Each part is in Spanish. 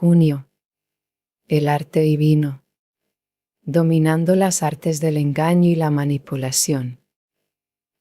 Junio. El arte divino. Dominando las artes del engaño y la manipulación.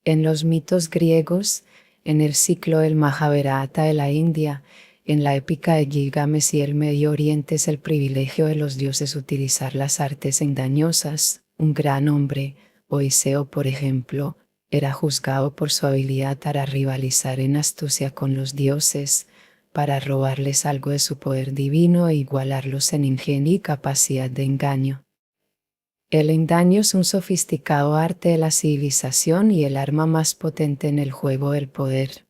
En los mitos griegos, en el ciclo del Mahabharata de la India, en la épica de Gilgamesh y el Medio Oriente es el privilegio de los dioses utilizar las artes engañosas. Un gran hombre, Odiseo por ejemplo, era juzgado por su habilidad para rivalizar en astucia con los dioses, para robarles algo de su poder divino e igualarlos en ingenio y capacidad de engaño. El engaño es un sofisticado arte de la civilización y el arma más potente en el juego del poder.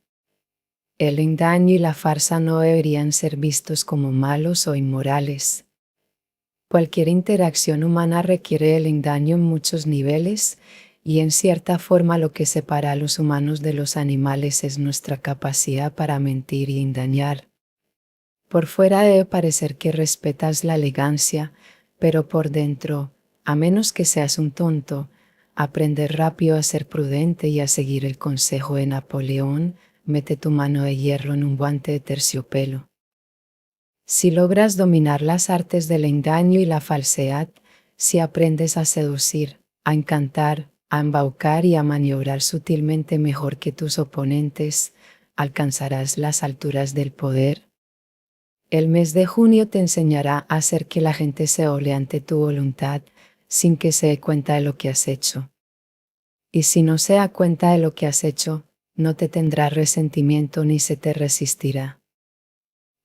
El engaño y la farsa no deberían ser vistos como malos o inmorales. Cualquier interacción humana requiere el engaño en muchos niveles, y en cierta forma lo que separa a los humanos de los animales es nuestra capacidad para mentir y engañar. Por fuera debe parecer que respetas la elegancia, pero por dentro, a menos que seas un tonto, aprender rápido a ser prudente y a seguir el consejo de Napoleón, mete tu mano de hierro en un guante de terciopelo. Si logras dominar las artes del engaño y la falsedad, si aprendes a seducir, a encantar, a embaucar y a maniobrar sutilmente mejor que tus oponentes, alcanzarás las alturas del poder. El mes de junio te enseñará a hacer que la gente se doble ante tu voluntad, sin que se dé cuenta de lo que has hecho. Y si no se da cuenta de lo que has hecho, no te tendrá resentimiento ni se te resistirá.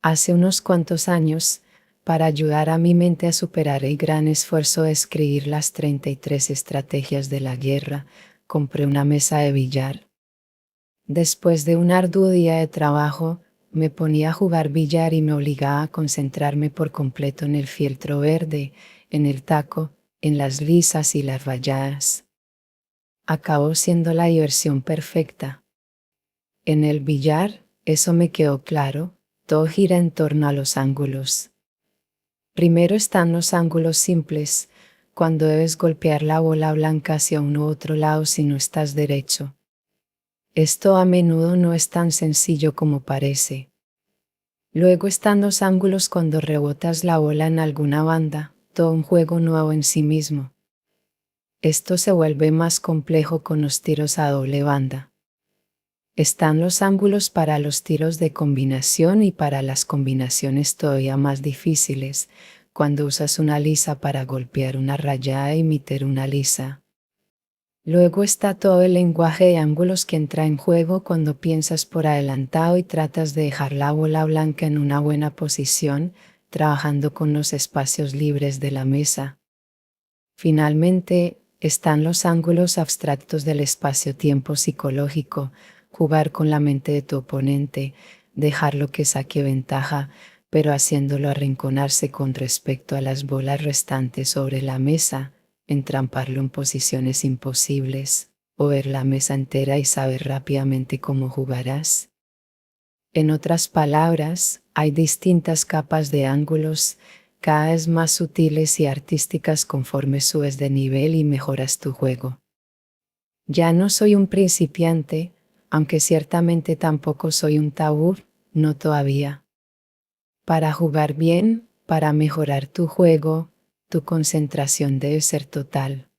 Hace unos cuantos años, para ayudar a mi mente a superar el gran esfuerzo de escribir las 33 estrategias de la guerra, compré una mesa de billar. Después de un arduo día de trabajo, me ponía a jugar billar y me obligaba a concentrarme por completo en el fieltro verde, en el taco, en las lisas y las rayadas. Acabó siendo la diversión perfecta. En el billar, eso me quedó claro, todo gira en torno a los ángulos. Primero están los ángulos simples, cuando debes golpear la bola blanca hacia uno u otro lado si no estás derecho. Esto a menudo no es tan sencillo como parece. Luego están los ángulos cuando rebotas la bola en alguna banda, todo un juego nuevo en sí mismo. Esto se vuelve más complejo con los tiros a doble banda. Están los ángulos para los tiros de combinación y para las combinaciones todavía más difíciles, cuando usas una lisa para golpear una rayada y meter una lisa. Luego está todo el lenguaje de ángulos que entra en juego cuando piensas por adelantado y tratas de dejar la bola blanca en una buena posición, trabajando con los espacios libres de la mesa. Finalmente, están los ángulos abstractos del espacio-tiempo psicológico, jugar con la mente de tu oponente, dejarlo que saque ventaja, pero haciéndolo arrinconarse con respecto a las bolas restantes sobre la mesa, entramparlo en posiciones imposibles, o ver la mesa entera y saber rápidamente cómo jugarás. En otras palabras, hay distintas capas de ángulos, cada vez más sutiles y artísticas conforme subes de nivel y mejoras tu juego. Ya no soy un principiante, aunque ciertamente tampoco soy un tabú, no todavía. Para jugar bien, para mejorar tu juego, tu concentración debe ser total.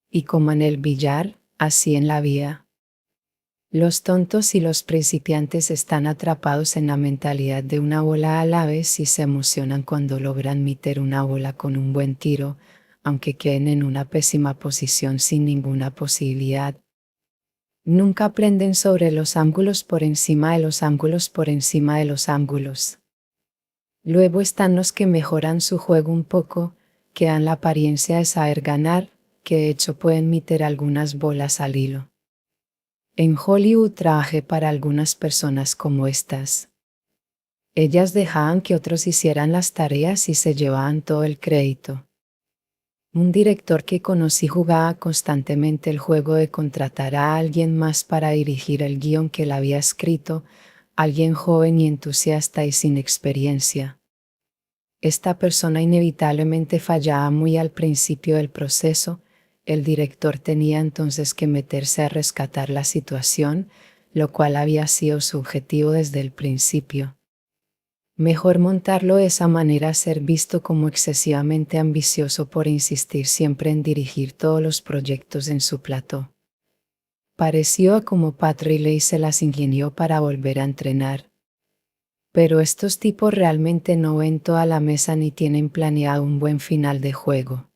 Y como en el billar, así en la vida. Los tontos y los principiantes están atrapados en la mentalidad de una bola a la vez y se emocionan cuando logran meter una bola con un buen tiro, aunque queden en una pésima posición sin ninguna posibilidad. Nunca aprenden sobre los ángulos por encima de los ángulos por encima de los ángulos. Luego están los que mejoran su juego un poco, que dan la apariencia de saber ganar, que de hecho pueden meter algunas bolas al hilo. En Hollywood trabajé para algunas personas como estas. Ellas dejaban que otros hicieran las tareas y se llevaban todo el crédito. Un director que conocí jugaba constantemente el juego de contratar a alguien más para dirigir el guión que él había escrito, alguien joven y entusiasta y sin experiencia. Esta persona inevitablemente fallaba muy al principio del proceso. El director tenía entonces que meterse a rescatar la situación, lo cual había sido su objetivo desde el principio. Mejor montarlo de esa manera a ser visto como excesivamente ambicioso por insistir siempre en dirigir todos los proyectos en su plató. Pareció a como Pat Riley se las ingenió para volver a entrenar. Pero estos tipos realmente no ven toda la mesa ni tienen planeado un buen final de juego.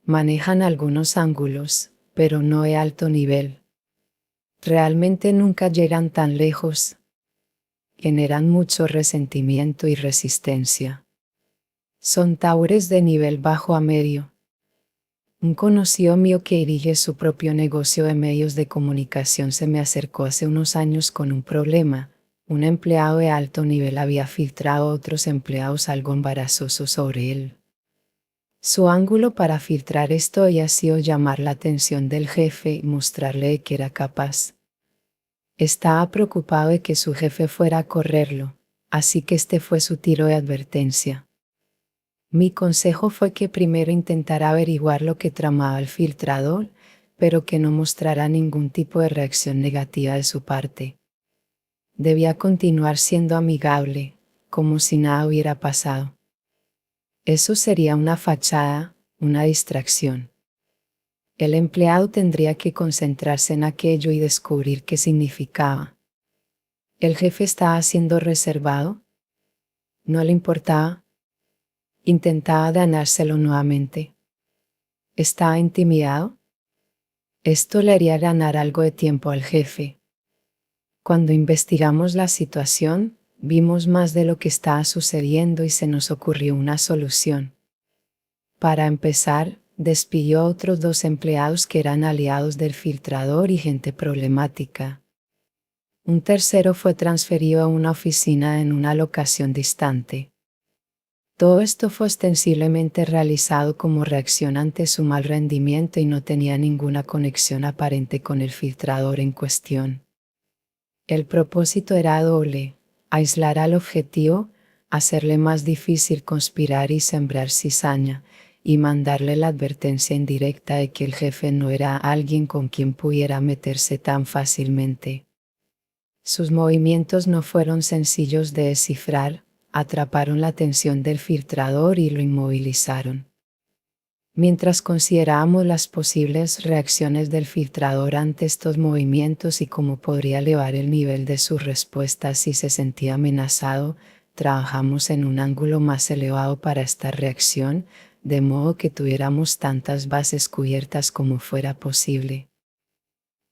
Manejan algunos ángulos, pero no de alto nivel. Realmente nunca llegan tan lejos. Generan mucho resentimiento y resistencia. Son taures de nivel bajo a medio. Un conocido mío que dirige su propio negocio de medios de comunicación se me acercó hace unos años con un problema. Un empleado de alto nivel había filtrado a otros empleados algo embarazoso sobre él. Su ángulo para filtrar esto había sido llamar la atención del jefe y mostrarle de que era capaz. Estaba preocupado de que su jefe fuera a correrlo, así que este fue su tiro de advertencia. Mi consejo fue que primero intentara averiguar lo que tramaba el filtrador, pero que no mostrara ningún tipo de reacción negativa de su parte. Debía continuar siendo amigable, como si nada hubiera pasado. Eso sería una fachada, una distracción. El empleado tendría que concentrarse en aquello y descubrir qué significaba. ¿El jefe estaba siendo reservado? ¿No le importaba? Intentaba ganárselo nuevamente. ¿Estaba intimidado? Esto le haría ganar algo de tiempo al jefe. Cuando investigamos la situación, vimos más de lo que estaba sucediendo y se nos ocurrió una solución. Para empezar, despidió a otros 2 empleados que eran aliados del filtrador y gente problemática. Un tercero fue transferido a una oficina en una locación distante. Todo esto fue ostensiblemente realizado como reacción ante su mal rendimiento y no tenía ninguna conexión aparente con el filtrador en cuestión. El propósito era doble: aislar al objetivo, hacerle más difícil conspirar y sembrar cizaña, y mandarle la advertencia indirecta de que el jefe no era alguien con quien pudiera meterse tan fácilmente. Sus movimientos no fueron sencillos de descifrar, atraparon la atención del filtrador y lo inmovilizaron. Mientras considerábamos las posibles reacciones del filtrador ante estos movimientos y cómo podría elevar el nivel de sus respuestas si se sentía amenazado, trabajamos en un ángulo más elevado para esta reacción, de modo que tuviéramos tantas bases cubiertas como fuera posible.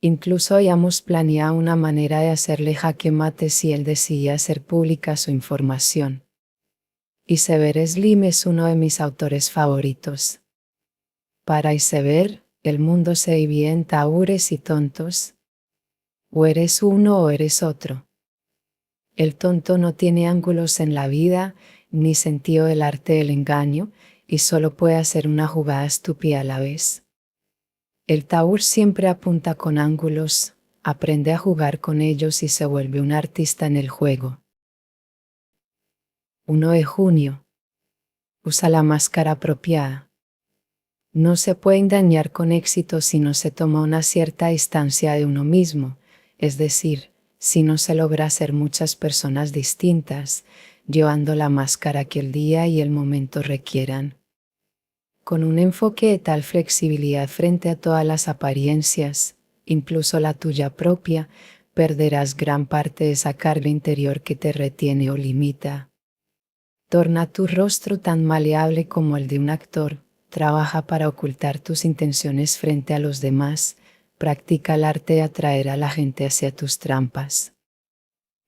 Incluso habíamos planeado una manera de hacerle jaque mate si él decidía hacer pública su información. Iceberg Slim es uno de mis autores favoritos. Para Iceberg, el mundo se divide en taures y tontos. O eres uno o eres otro. El tonto no tiene ángulos en la vida, ni sentido del arte del engaño, y solo puede hacer una jugada estúpida a la vez. El taur siempre apunta con ángulos, aprende a jugar con ellos y se vuelve un artista en el juego. 1 de junio. Usa la máscara apropiada. No se puede engañar con éxito si no se toma una cierta distancia de uno mismo, es decir, si no se logra ser muchas personas distintas, llevando la máscara que el día y el momento requieran. Con un enfoque de tal flexibilidad frente a todas las apariencias, incluso la tuya propia, perderás gran parte de esa carga interior que te retiene o limita. Torna tu rostro tan maleable como el de un actor, trabaja para ocultar tus intenciones frente a los demás, practica el arte de atraer a la gente hacia tus trampas.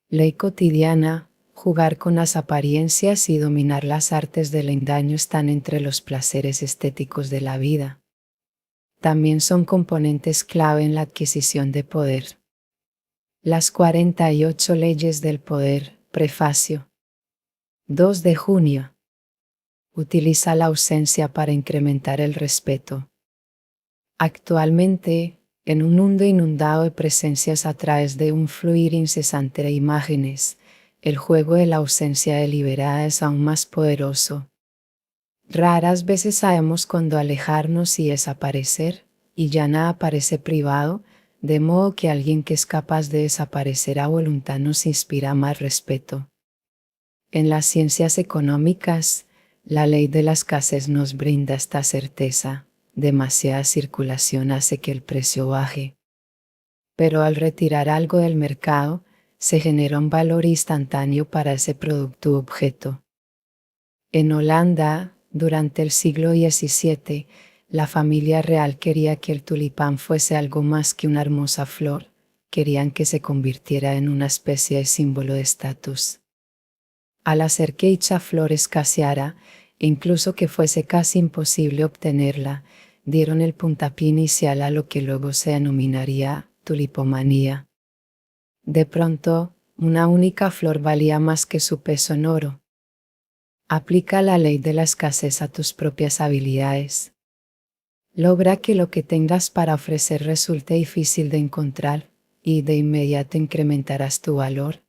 Ley cotidiana: jugar con las apariencias y dominar las artes del engaño están entre los placeres estéticos de la vida. También son componentes clave en la adquisición de poder. Las 48 leyes del poder, prefacio. 2 de junio. Utiliza la ausencia para incrementar el respeto. Actualmente, en un mundo inundado de presencias a través de un fluir incesante de imágenes, el juego de la ausencia deliberada es aún más poderoso. Raras veces sabemos cuándo alejarnos y desaparecer, y ya nada parece privado, de modo que alguien que es capaz de desaparecer a voluntad nos inspira más respeto. En las ciencias económicas, la ley de la escasez nos brinda esta certeza. Demasiada circulación hace que el precio baje. Pero al retirar algo del mercado, se genera un valor instantáneo para ese producto u objeto. En Holanda, durante el siglo XVII, la familia real quería que el tulipán fuese algo más que una hermosa flor. Querían que se convirtiera en una especie de símbolo de estatus. Al hacer que dicha flor escaseara, e incluso que fuese casi imposible obtenerla, dieron el puntapié inicial a lo que luego se denominaría tulipomanía. De pronto, una única flor valía más que su peso en oro. Aplica la ley de la escasez a tus propias habilidades. Logra que lo que tengas para ofrecer resulte difícil de encontrar, y de inmediato incrementarás tu valor.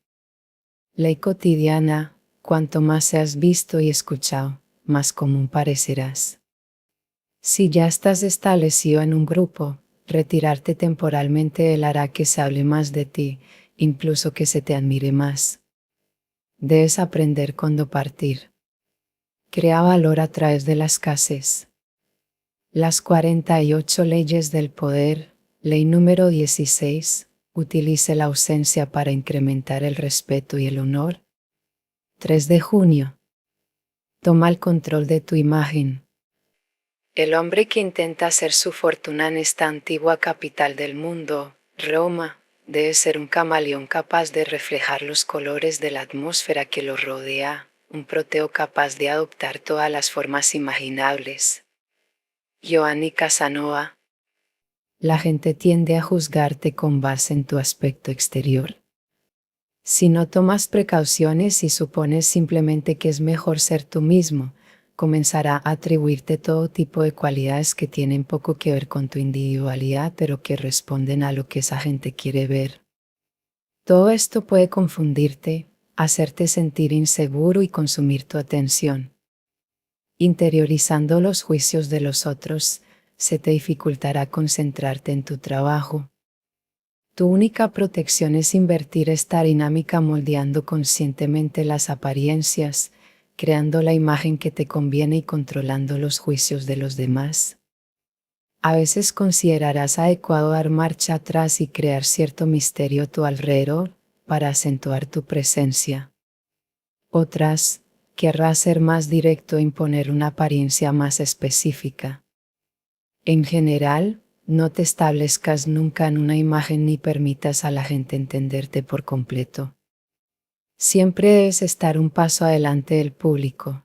Ley cotidiana: cuanto más seas visto y escuchado, más común parecerás. Si ya estás establecido en un grupo, retirarte temporalmente de él hará que se hable más de ti, incluso que se te admire más. Debes aprender cuándo partir. Crea valor a través de la escasez. Las 48 leyes del poder. Ley número 16. Utilice la ausencia para incrementar el respeto y el honor. 3 de junio. Toma el control de tu imagen. El hombre que intenta hacer su fortuna en esta antigua capital del mundo, Roma, debe ser un camaleón capaz de reflejar los colores de la atmósfera que lo rodea, un Proteo capaz de adoptar todas las formas imaginables. Giovanni Casanova. La gente tiende a juzgarte con base en tu aspecto exterior. Si no tomas precauciones y supones simplemente que es mejor ser tú mismo, comenzará a atribuirte todo tipo de cualidades que tienen poco que ver con tu individualidad, pero que responden a lo que esa gente quiere ver. Todo esto puede confundirte, hacerte sentir inseguro y consumir tu atención. Interiorizando los juicios de los otros, se te dificultará concentrarte en tu trabajo. Tu única protección es invertir esta dinámica moldeando conscientemente las apariencias, creando la imagen que te conviene y controlando los juicios de los demás. A veces considerarás adecuado dar marcha atrás y crear cierto misterio a tu alrededor para acentuar tu presencia. Otras, querrás ser más directo e imponer una apariencia más específica. En general, no te establezcas nunca en una imagen ni permitas a la gente entenderte por completo. Siempre debes estar un paso adelante del público.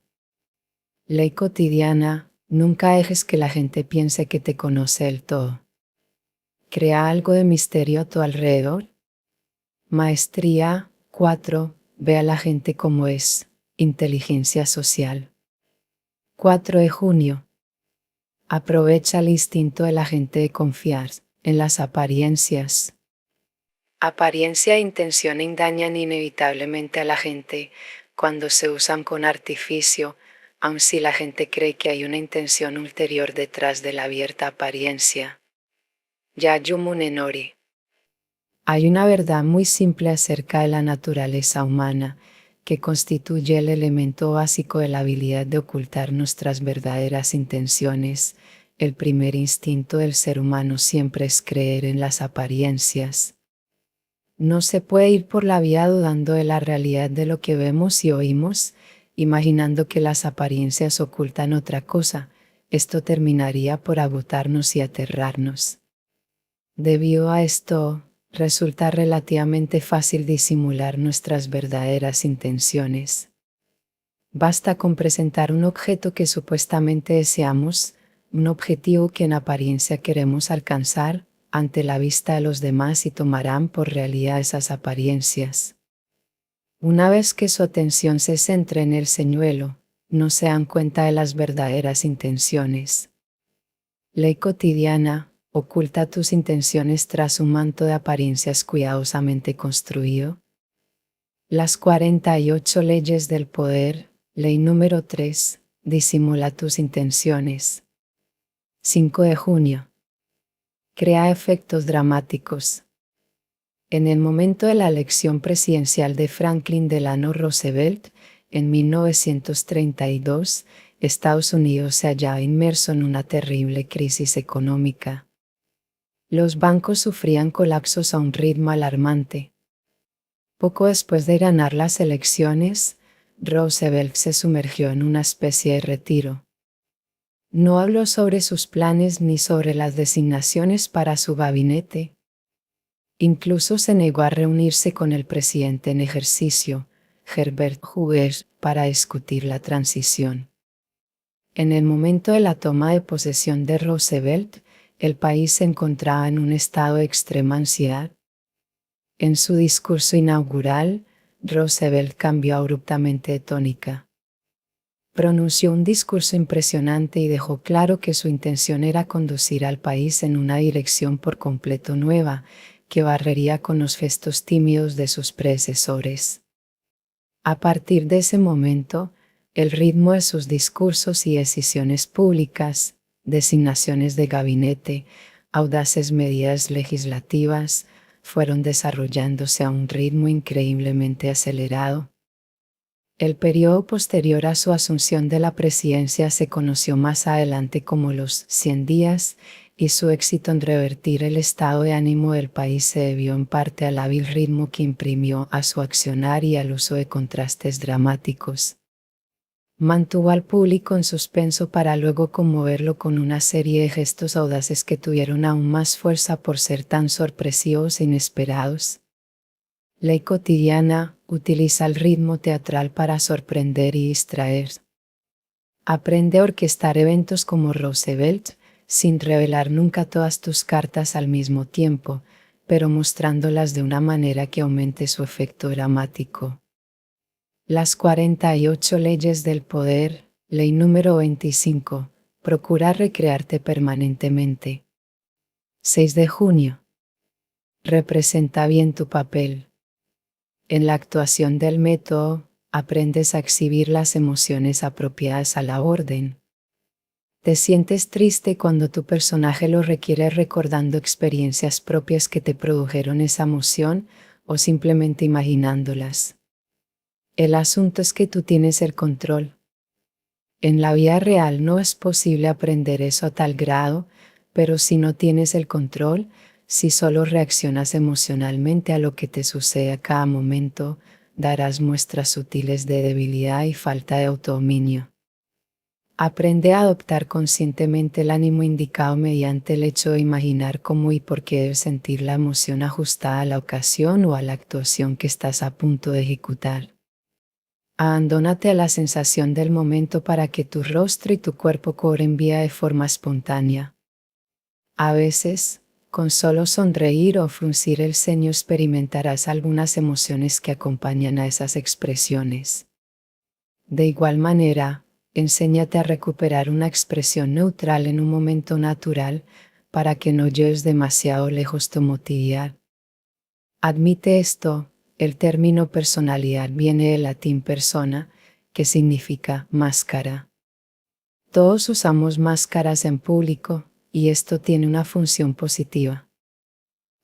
Ley cotidiana: nunca dejes que la gente piense que te conoce del todo. Crea algo de misterio a tu alrededor. Maestría 4. Ve a la gente como es. Inteligencia social. 4 de junio. Aprovecha el instinto de la gente de confiar en las apariencias. Apariencia e intención engañan inevitablemente a la gente cuando se usan con artificio, aun si la gente cree que hay una intención ulterior detrás de la abierta apariencia. Yayu Munenori. Hay una verdad muy simple acerca de la naturaleza humana, que constituye el elemento básico de la habilidad de ocultar nuestras verdaderas intenciones. El primer instinto del ser humano siempre es creer en las apariencias. No se puede ir por la vía dudando de la realidad de lo que vemos y oímos, imaginando que las apariencias ocultan otra cosa. Esto terminaría por agotarnos y aterrarnos. Debido a esto, resulta relativamente fácil disimular nuestras verdaderas intenciones. Basta con presentar un objeto que supuestamente deseamos, un objetivo que en apariencia queremos alcanzar, ante la vista de los demás y tomarán por realidad esas apariencias. Una vez que su atención se centra en el señuelo, no se dan cuenta de las verdaderas intenciones. Ley cotidiana: oculta tus intenciones tras un manto de apariencias cuidadosamente construido. Las 48 leyes del poder. Ley número 3. Disimula tus intenciones. 5 de junio. Crea efectos dramáticos. En el momento de la elección presidencial de Franklin Delano Roosevelt, En 1932, Estados Unidos se hallaba inmerso en una terrible crisis económica. Los bancos sufrían colapsos a un ritmo alarmante. Poco después de ganar las elecciones, Roosevelt se sumergió en una especie de retiro. No habló sobre sus planes ni sobre las designaciones para su gabinete. Incluso se negó a reunirse con el presidente en ejercicio, Herbert Hoover, para discutir la transición. En el momento de la toma de posesión de Roosevelt, el país se encontraba en un estado de extrema ansiedad. En su discurso inaugural, Roosevelt cambió abruptamente de tónica. Pronunció un discurso impresionante y dejó claro que su intención era conducir al país en una dirección por completo nueva, que barrería con los gestos tímidos de sus predecesores. A partir de ese momento, el ritmo de sus discursos y decisiones públicas, designaciones de gabinete, audaces medidas legislativas, fueron desarrollándose a un ritmo increíblemente acelerado. El periodo posterior a su asunción de la presidencia se conoció más adelante como los 100 días, y su éxito en revertir el estado de ánimo del país se debió en parte al hábil ritmo que imprimió a su accionar y al uso de contrastes dramáticos. Mantuvo al público en suspenso para luego conmoverlo con una serie de gestos audaces que tuvieron aún más fuerza por ser tan sorpresivos e inesperados. Ley cotidiana utiliza el ritmo teatral para sorprender y distraer. Aprende a orquestar eventos como Roosevelt, sin revelar nunca todas tus cartas al mismo tiempo, pero mostrándolas de una manera que aumente su efecto dramático. Las 48 leyes del poder, ley número 25, procura recrearte permanentemente. 6 de junio. Representa bien tu papel. En la actuación del método, aprendes a exhibir las emociones apropiadas a la orden. Te sientes triste cuando tu personaje lo requiere recordando experiencias propias que te produjeron esa emoción o simplemente imaginándolas. El asunto es que tú tienes el control. En la vida real no es posible aprender eso a tal grado, pero si no tienes el control, si solo reaccionas emocionalmente a lo que te sucede a cada momento, darás muestras sutiles de debilidad y falta de autodominio. Aprende a adoptar conscientemente el ánimo indicado mediante el hecho de imaginar cómo y por qué debes sentir la emoción ajustada a la ocasión o a la actuación que estás a punto de ejecutar. Abandónate a la sensación del momento para que tu rostro y tu cuerpo cobren vida de forma espontánea. A veces, con solo sonreír o fruncir el ceño experimentarás algunas emociones que acompañan a esas expresiones. De igual manera, enséñate a recuperar una expresión neutral en un momento natural para que no lleves demasiado lejos tu emotividad. Admite esto, el término personalidad viene del latín persona, que significa máscara. Todos usamos máscaras en público, y esto tiene una función positiva.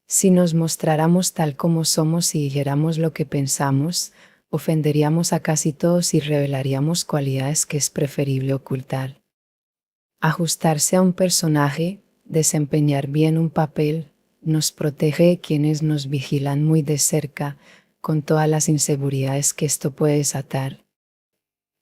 Si nos mostráramos tal como somos y dijéramos lo que pensamos, ofenderíamos a casi todos y revelaríamos cualidades que es preferible ocultar. Ajustarse a un personaje, desempeñar bien un papel, nos protege de quienes nos vigilan muy de cerca, con todas las inseguridades que esto puede desatar.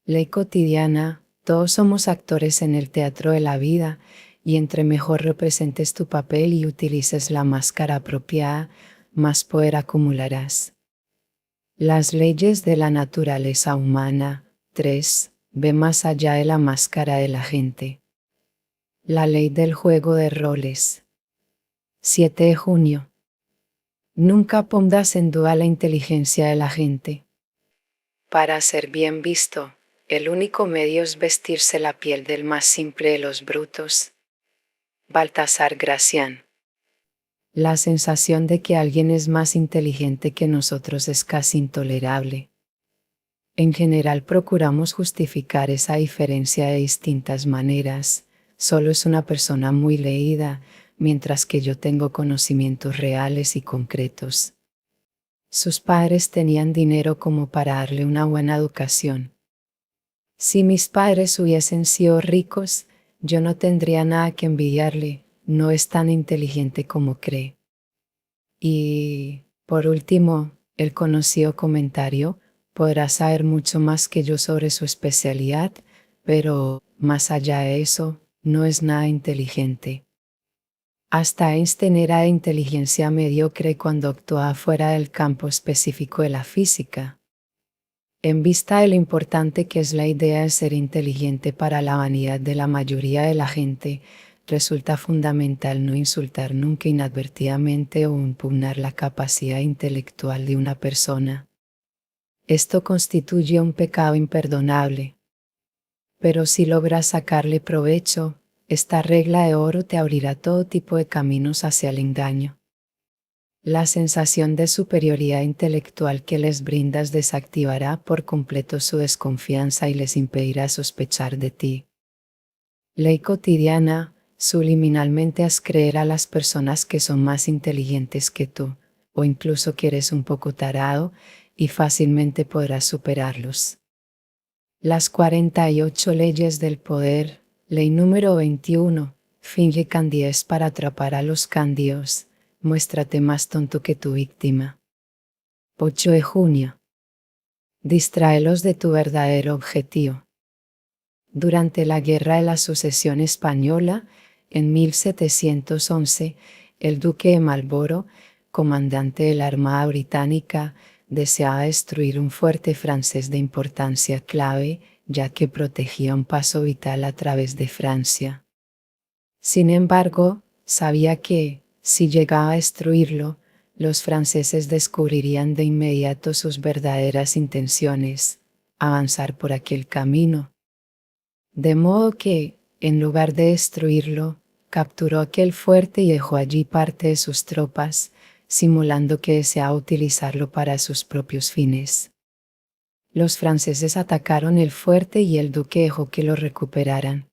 Ley cotidiana, todos somos actores en el teatro de la vida, y entre mejor representes tu papel y utilices la máscara apropiada, más poder acumularás. Las leyes de la naturaleza humana. 3. Ve más allá de la máscara de la gente. La ley del juego de roles. 7 de junio. Nunca pongas en duda la inteligencia de la gente. Para ser bien visto, el único medio es vestirse la piel del más simple de los brutos. Baltasar Gracián. La sensación de que alguien es más inteligente que nosotros es casi intolerable. En general procuramos justificar esa diferencia de distintas maneras. Solo es una persona muy leída, mientras que yo tengo conocimientos reales y concretos. Sus padres tenían dinero como para darle una buena educación. Si mis padres hubiesen sido ricos, yo no tendría nada que envidiarle, no es tan inteligente como cree. Y, por último, el conocido comentario, podrá saber mucho más que yo sobre su especialidad, pero, más allá de eso, no es nada inteligente. Hasta Einstein era de inteligencia mediocre cuando actuaba fuera del campo específico de la física. En vista de lo importante que es la idea de ser inteligente para la vanidad de la mayoría de la gente, resulta fundamental no insultar nunca inadvertidamente o impugnar la capacidad intelectual de una persona. Esto constituye un pecado imperdonable. Pero si logras sacarle provecho, esta regla de oro te abrirá todo tipo de caminos hacia el engaño. La sensación de superioridad intelectual que les brindas desactivará por completo su desconfianza y les impedirá sospechar de ti. Ley cotidiana, subliminalmente haz creer a las personas que son más inteligentes que tú, o incluso que eres un poco tarado, y fácilmente podrás superarlos. Las 48 leyes del poder, ley número 21, finge candidez para atrapar a los cándidos, muéstrate más tonto que tu víctima. 8 de junio. Distráelos de tu verdadero objetivo. Durante la Guerra de la Sucesión Española, en 1711, el duque de Marlborough, comandante de la Armada Británica, deseaba destruir un fuerte francés de importancia clave, ya que protegía un paso vital a través de Francia. Sin embargo, sabía que, si llegaba a destruirlo, los franceses descubrirían de inmediato sus verdaderas intenciones, avanzar por aquel camino. De modo que, en lugar de destruirlo, capturó aquel fuerte y dejó allí parte de sus tropas, simulando que deseaba utilizarlo para sus propios fines. Los franceses atacaron el fuerte y el duque dejó que lo recuperaran.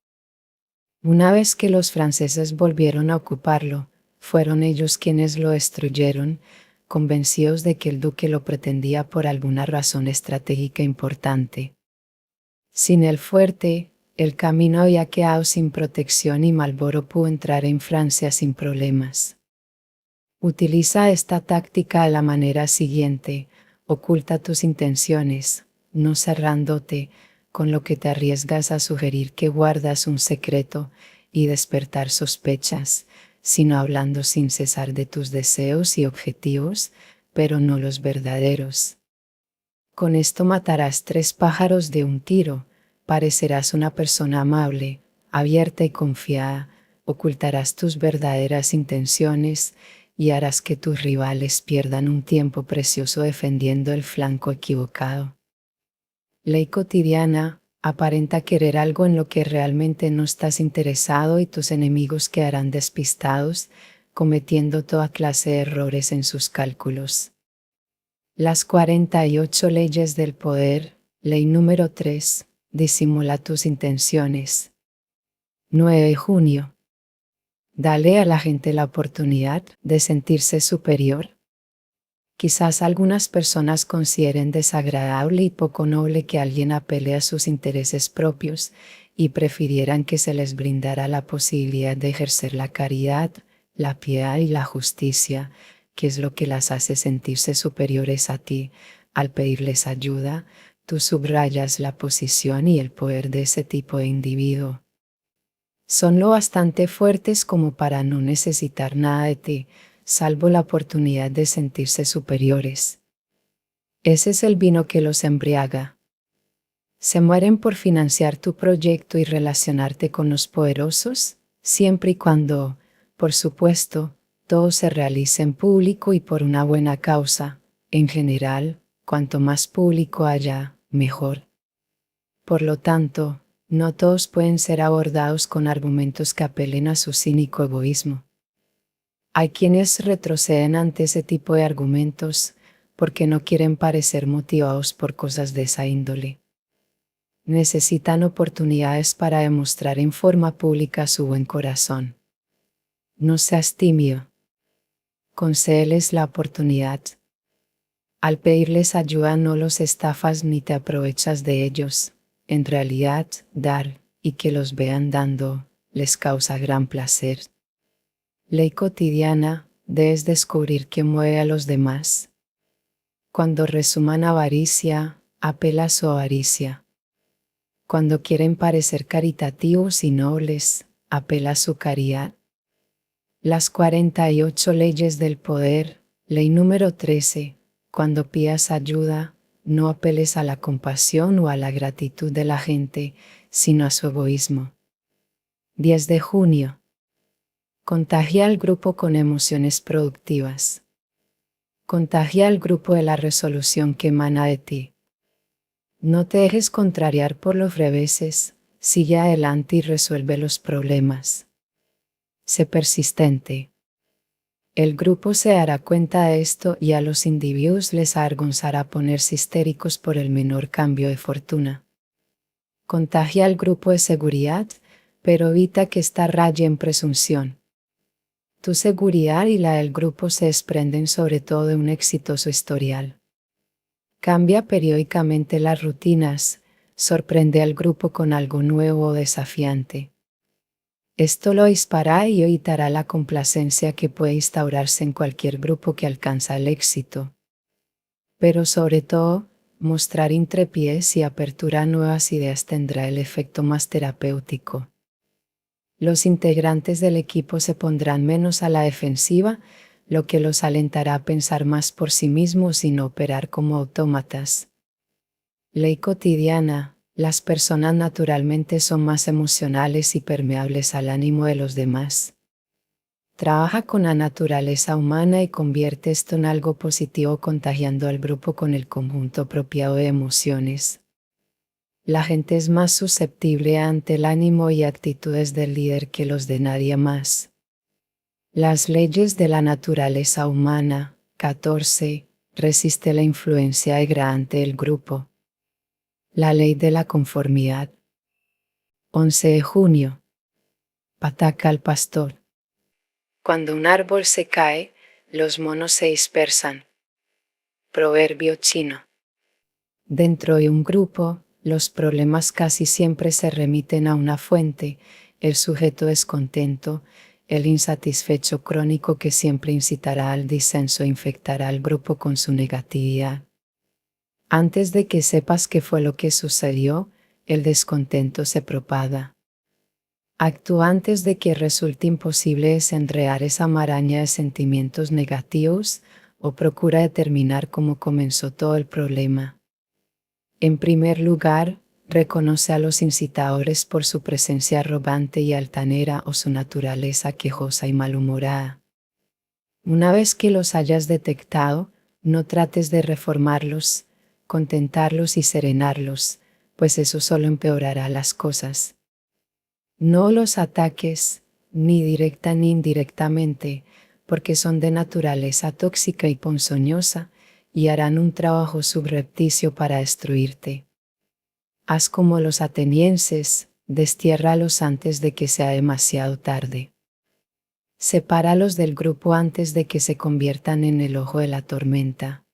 Una vez que los franceses volvieron a ocuparlo, fueron ellos quienes lo destruyeron, convencidos de que el duque lo pretendía por alguna razón estratégica importante. Sin el fuerte, el camino había quedado sin protección y Marlborough pudo entrar en Francia sin problemas. Utiliza esta táctica de la manera siguiente: oculta tus intenciones, no cerrándote, con lo que te arriesgas a sugerir que guardas un secreto y despertar sospechas, sino hablando sin cesar de tus deseos y objetivos, pero no los verdaderos. Con esto matarás 3 pájaros de un tiro, parecerás una persona amable, abierta y confiada, ocultarás tus verdaderas intenciones y harás que tus rivales pierdan un tiempo precioso defendiendo el flanco equivocado. Ley cotidiana, aparenta querer algo en lo que realmente no estás interesado y tus enemigos quedarán despistados, cometiendo toda clase de errores en sus cálculos. Las 48 leyes del poder, ley número 3, disimula tus intenciones. 9 de junio. Dale a la gente la oportunidad de sentirse superior. Quizás algunas personas consideren desagradable y poco noble que alguien apele a sus intereses propios y prefirieran que se les brindara la posibilidad de ejercer la caridad, la piedad y la justicia, que es lo que las hace sentirse superiores a ti. Al pedirles ayuda, tú subrayas la posición y el poder de ese tipo de individuo. Son lo bastante fuertes como para no necesitar nada de ti, salvo la oportunidad de sentirse superiores. Ese es el vino que los embriaga. Se mueren por financiar tu proyecto y relacionarte con los poderosos, siempre y cuando, por supuesto, todo se realice en público y por una buena causa. En general, cuanto más público haya, mejor. Por lo tanto, no todos pueden ser abordados con argumentos que apelen a su cínico egoísmo. Hay quienes retroceden ante ese tipo de argumentos porque no quieren parecer motivados por cosas de esa índole. Necesitan oportunidades para demostrar en forma pública su buen corazón. No seas tímido. Concédeles la oportunidad. Al pedirles ayuda no los estafas ni te aprovechas de ellos, en realidad, dar, y que los vean dando, les causa gran placer. Ley cotidiana, es descubrir qué mueve a los demás. Cuando resuman avaricia, apela a su avaricia. Cuando quieren parecer caritativos y nobles, apela a su caridad. Las 48 leyes del poder, ley número 13, cuando pidas ayuda, no apeles a la compasión o a la gratitud de la gente, sino a su egoísmo. 10 de junio. Contagia al grupo con emociones productivas. Contagia al grupo de la resolución que emana de ti. No te dejes contrariar por los reveses, sigue adelante y resuelve los problemas. Sé persistente. El grupo se dará cuenta de esto y a los individuos les avergonzará ponerse histéricos por el menor cambio de fortuna. Contagia al grupo de seguridad, pero evita que ésta raye en presunción. Tu seguridad y la del grupo se desprenden sobre todo de un exitoso historial. Cambia periódicamente las rutinas, sorprende al grupo con algo nuevo o desafiante. Esto lo disparará y evitará la complacencia que puede instaurarse en cualquier grupo que alcanza el éxito. Pero sobre todo, mostrar intrepidez y apertura a nuevas ideas tendrá el efecto más terapéutico. Los integrantes del equipo se pondrán menos a la defensiva, lo que los alentará a pensar más por sí mismos y no operar como autómatas. Ley cotidiana. Las personas naturalmente son más emocionales y permeables al ánimo de los demás. Trabaja con la naturaleza humana y convierte esto en algo positivo contagiando al grupo con el conjunto apropiado de emociones. La gente es más susceptible ante el ánimo y actitudes del líder que los de nadie más. Las leyes de la naturaleza humana, 14, resiste la influencia degradante del grupo. La ley de la conformidad. 11 de junio. Pataca al pastor. Cuando un árbol se cae, los monos se dispersan. Proverbio chino. Dentro de un grupo, los problemas casi siempre se remiten a una fuente, el sujeto descontento, el insatisfecho crónico que siempre incitará al disenso e infectará al grupo con su negatividad. Antes de que sepas qué fue lo que sucedió, el descontento se propaga. Actúa antes de que resulte imposible desenredar esa maraña de sentimientos negativos o procura determinar cómo comenzó todo el problema. En primer lugar, reconoce a los incitadores por su presencia arrogante y altanera o su naturaleza quejosa y malhumorada. Una vez que los hayas detectado, no trates de reformarlos, contentarlos y serenarlos, pues eso solo empeorará las cosas. No los ataques, ni directa ni indirectamente, porque son de naturaleza tóxica y ponzoñosa, y harán un trabajo subrepticio para destruirte. Haz como los atenienses, destiérralos antes de que sea demasiado tarde. Sepáralos del grupo antes de que se conviertan en el ojo de la tormenta.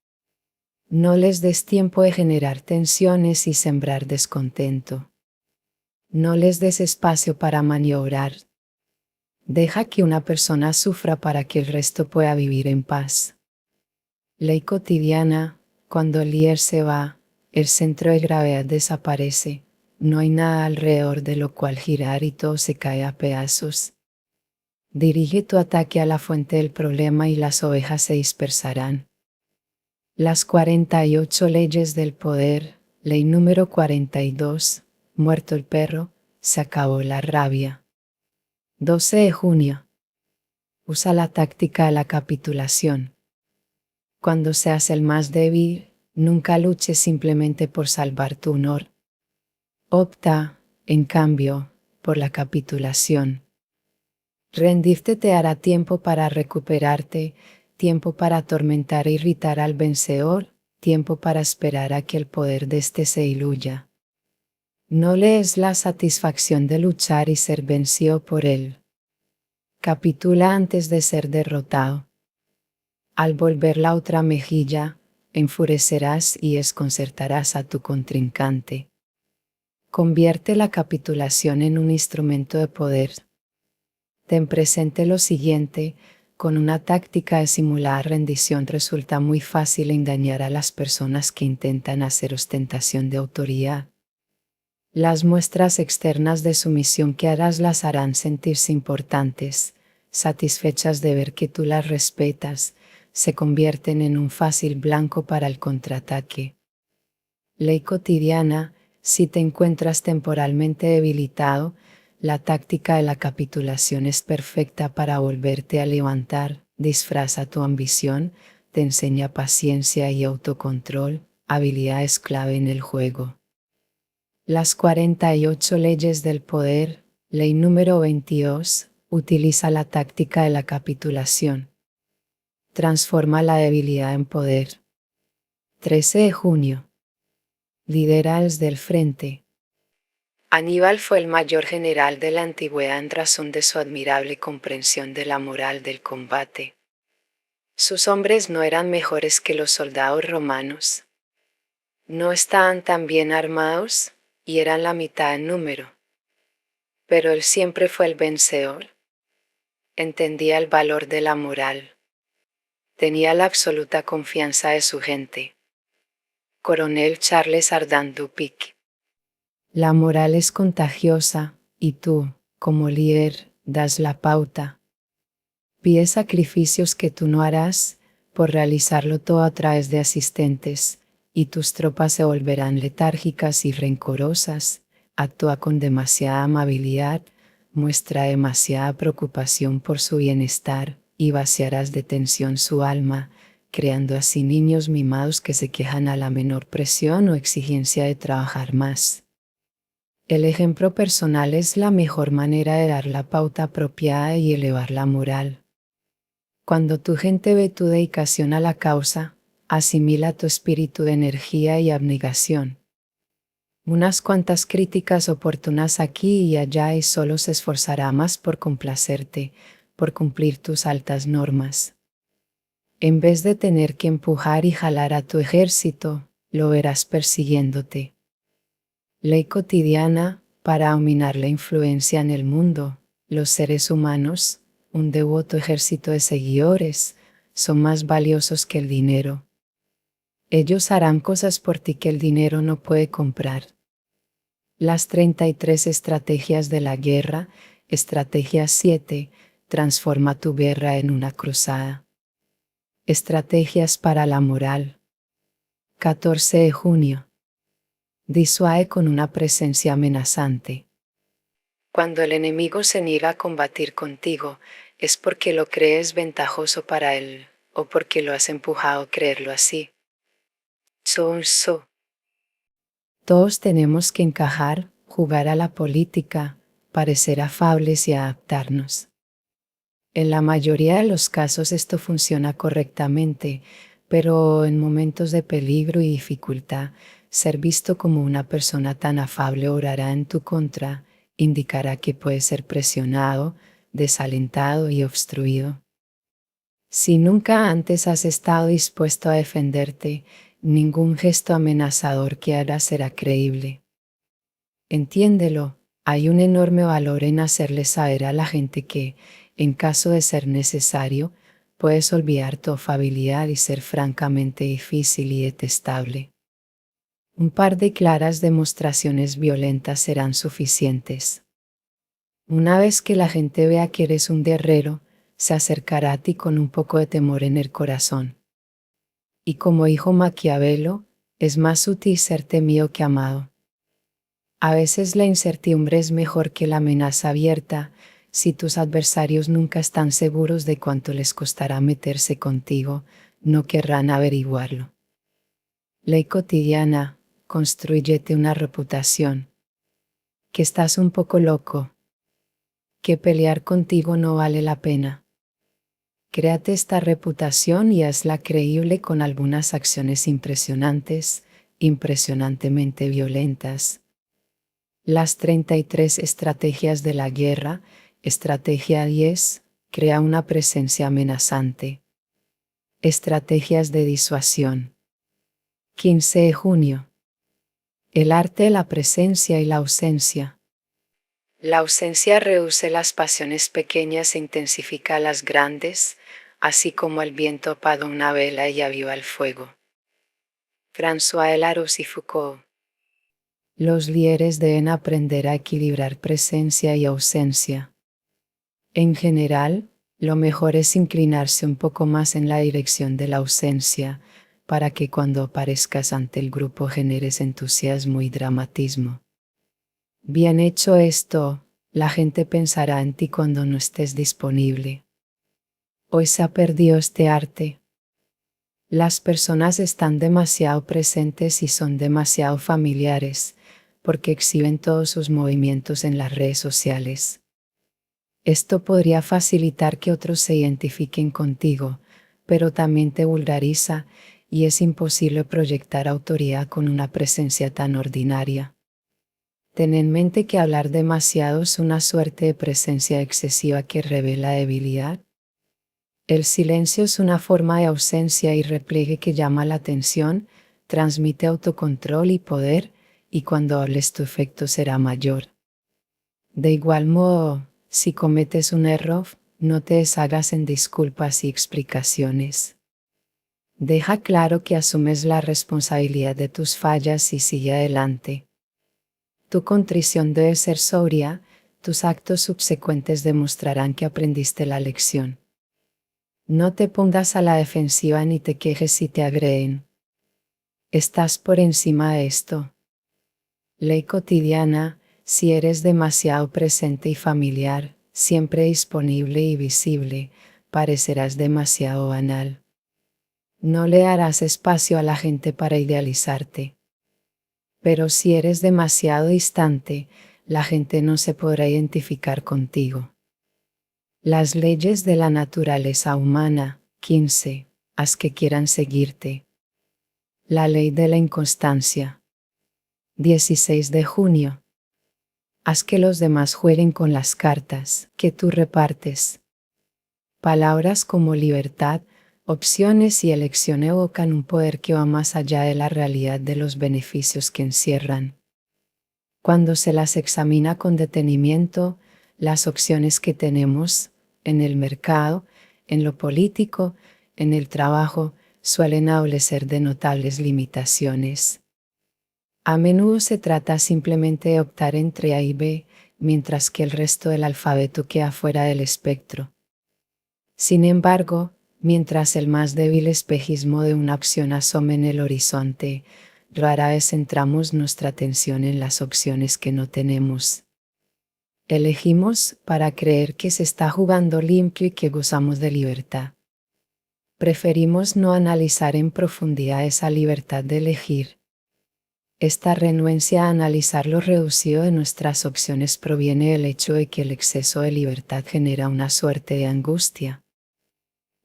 No les des tiempo de generar tensiones y sembrar descontento. No les des espacio para maniobrar. Deja que una persona sufra para que el resto pueda vivir en paz. Ley cotidiana. Cuando el líder se va, el centro de gravedad desaparece, no hay nada alrededor de lo cual girar y todo se cae a pedazos. Dirige tu ataque a la fuente del problema y las ovejas se dispersarán. Las 48 leyes del poder, ley número 42, muerto el perro, se acabó la rabia. 12 de junio. Usa la táctica de la capitulación. Cuando seas el más débil, nunca luches simplemente por salvar tu honor. Opta, en cambio, por la capitulación. Rendirte te dará tiempo para recuperarte, tiempo para atormentar e irritar al vencedor, tiempo para esperar a que el poder de éste se diluya. No le des la satisfacción de luchar y ser vencido por él. Capitula antes de ser derrotado. Al volver la otra mejilla, enfurecerás y desconcertarás a tu contrincante. Convierte la capitulación en un instrumento de poder. Ten presente lo siguiente: con una táctica de simular rendición resulta muy fácil engañar a las personas que intentan hacer ostentación de autoridad. Las muestras externas de sumisión que harás las harán sentirse importantes, satisfechas de ver que tú las respetas, se convierten en un fácil blanco para el contraataque. Ley cotidiana: si te encuentras temporalmente debilitado, la táctica de la capitulación es perfecta para volverte a levantar. Disfraza tu ambición, te enseña paciencia y autocontrol, habilidades clave en el juego. Las 48 leyes del poder. Ley número 22. Utiliza la táctica de la capitulación. Transforma la debilidad en poder. 13 de junio. Lidera desde el frente. Aníbal fue el mayor general de la antigüedad en razón de su admirable comprensión de la moral del combate. Sus hombres no eran mejores que los soldados romanos. No estaban tan bien armados, y eran la mitad en número. Pero él siempre fue el vencedor. Entendía el valor de la moral. Tenía la absoluta confianza de su gente. Coronel Charles Ardan Dupic. La moral es contagiosa, y tú, como líder, das la pauta. Pide sacrificios que tú no harás, por realizarlo todo a través de asistentes, y tus tropas se volverán letárgicas y rencorosas. Actúa con demasiada amabilidad, muestra demasiada preocupación por su bienestar, y vaciarás de tensión su alma, creando así niños mimados que se quejan a la menor presión o exigencia de trabajar más. El ejemplo personal es la mejor manera de dar la pauta apropiada y elevar la moral. Cuando tu gente ve tu dedicación a la causa, asimila tu espíritu de energía y abnegación. Unas cuantas críticas oportunas aquí y allá y solo se esforzará más por complacerte, por cumplir tus altas normas. En vez de tener que empujar y jalar a tu ejército, lo verás persiguiéndote. Ley cotidiana: para dominar la influencia en el mundo, los seres humanos, un devoto ejército de seguidores, son más valiosos que el dinero. Ellos harán cosas por ti que el dinero no puede comprar. Las 33 estrategias de la guerra. Estrategia 7. Transforma tu guerra en una cruzada. Estrategias para la moral. 14 de junio. Disuade con una presencia amenazante. Cuando el enemigo se niega a combatir contigo, es porque lo crees ventajoso para él, o porque lo has empujado a creerlo así. Todos tenemos que encajar, jugar a la política, parecer afables y adaptarnos. En la mayoría de los casos esto funciona correctamente, pero en momentos de peligro y dificultad, ser visto como una persona tan afable obrará en tu contra, indicará que puedes ser presionado, desalentado y obstruido. Si nunca antes has estado dispuesto a defenderte, ningún gesto amenazador que hagas será creíble. Entiéndelo, hay un enorme valor en hacerle saber a la gente que, en caso de ser necesario, puedes olvidar tu afabilidad y ser francamente difícil y detestable. Un par de claras demostraciones violentas serán suficientes. Una vez que la gente vea que eres un guerrero, se acercará a ti con un poco de temor en el corazón. Y como dijo Maquiavelo, es más útil ser temido que amado. A veces la incertidumbre es mejor que la amenaza abierta. Si tus adversarios nunca están seguros de cuánto les costará meterse contigo, no querrán averiguarlo. Ley cotidiana: constrúyete una reputación. Que estás un poco loco. Que pelear contigo no vale la pena. Créate esta reputación y hazla creíble con algunas acciones impresionantes, impresionantemente violentas. Las 33 estrategias de la guerra. Estrategia 10. Crea una presencia amenazante. Estrategias de disuasión. 15 de junio. El arte de la presencia y la ausencia. La ausencia reduce las pasiones pequeñas e intensifica las grandes, así como el viento apaga una vela y aviva el fuego. François Larousse y Foucault. Los líderes deben aprender a equilibrar presencia y ausencia. En general, lo mejor es inclinarse un poco más en la dirección de la ausencia, para que cuando aparezcas ante el grupo generes entusiasmo y dramatismo. Bien hecho esto, la gente pensará en ti cuando no estés disponible. Hoy se ha perdido este arte. Las personas están demasiado presentes y son demasiado familiares, porque exhiben todos sus movimientos en las redes sociales. Esto podría facilitar que otros se identifiquen contigo, pero también te vulgariza y es imposible proyectar autoridad con una presencia tan ordinaria. Ten en mente que hablar demasiado es una suerte de presencia excesiva que revela debilidad. El silencio es una forma de ausencia y repliegue que llama la atención, transmite autocontrol y poder, y cuando hables tu efecto será mayor. De igual modo, si cometes un error, no te deshagas en disculpas y explicaciones. Deja claro que asumes la responsabilidad de tus fallas y sigue adelante. Tu contrición debe ser sobria, tus actos subsecuentes demostrarán que aprendiste la lección. No te pongas a la defensiva ni te quejes si te agreden. Estás por encima de esto. Ley cotidiana. Si eres demasiado presente y familiar, siempre disponible y visible, parecerás demasiado banal. No le darás espacio a la gente para idealizarte. Pero si eres demasiado distante, la gente no se podrá identificar contigo. Las leyes de la naturaleza humana. 15. Haz que quieran seguirte. La ley de la inconstancia. 16 de junio. Haz que los demás jueguen con las cartas que tú repartes. Palabras como libertad, opciones y elección evocan un poder que va más allá de la realidad de los beneficios que encierran. Cuando se las examina con detenimiento, las opciones que tenemos, en el mercado, en lo político, en el trabajo, suelen adolecer de notables limitaciones. A menudo se trata simplemente de optar entre A y B, mientras que el resto del alfabeto queda fuera del espectro. Sin embargo, mientras el más débil espejismo de una opción asome en el horizonte, rara vez centramos nuestra atención en las opciones que no tenemos. Elegimos para creer que se está jugando limpio y que gozamos de libertad. Preferimos no analizar en profundidad esa libertad de elegir. Esta renuencia a analizar lo reducido de nuestras opciones proviene del hecho de que el exceso de libertad genera una suerte de angustia.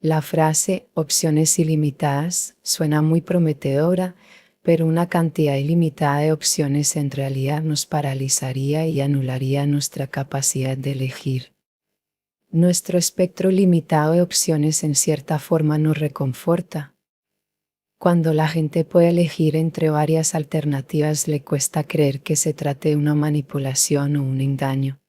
La frase opciones ilimitadas suena muy prometedora, pero una cantidad ilimitada de opciones en realidad nos paralizaría y anularía nuestra capacidad de elegir. Nuestro espectro limitado de opciones en cierta forma nos reconforta. Cuando la gente puede elegir entre varias alternativas, le cuesta creer que se trate de una manipulación o un engaño.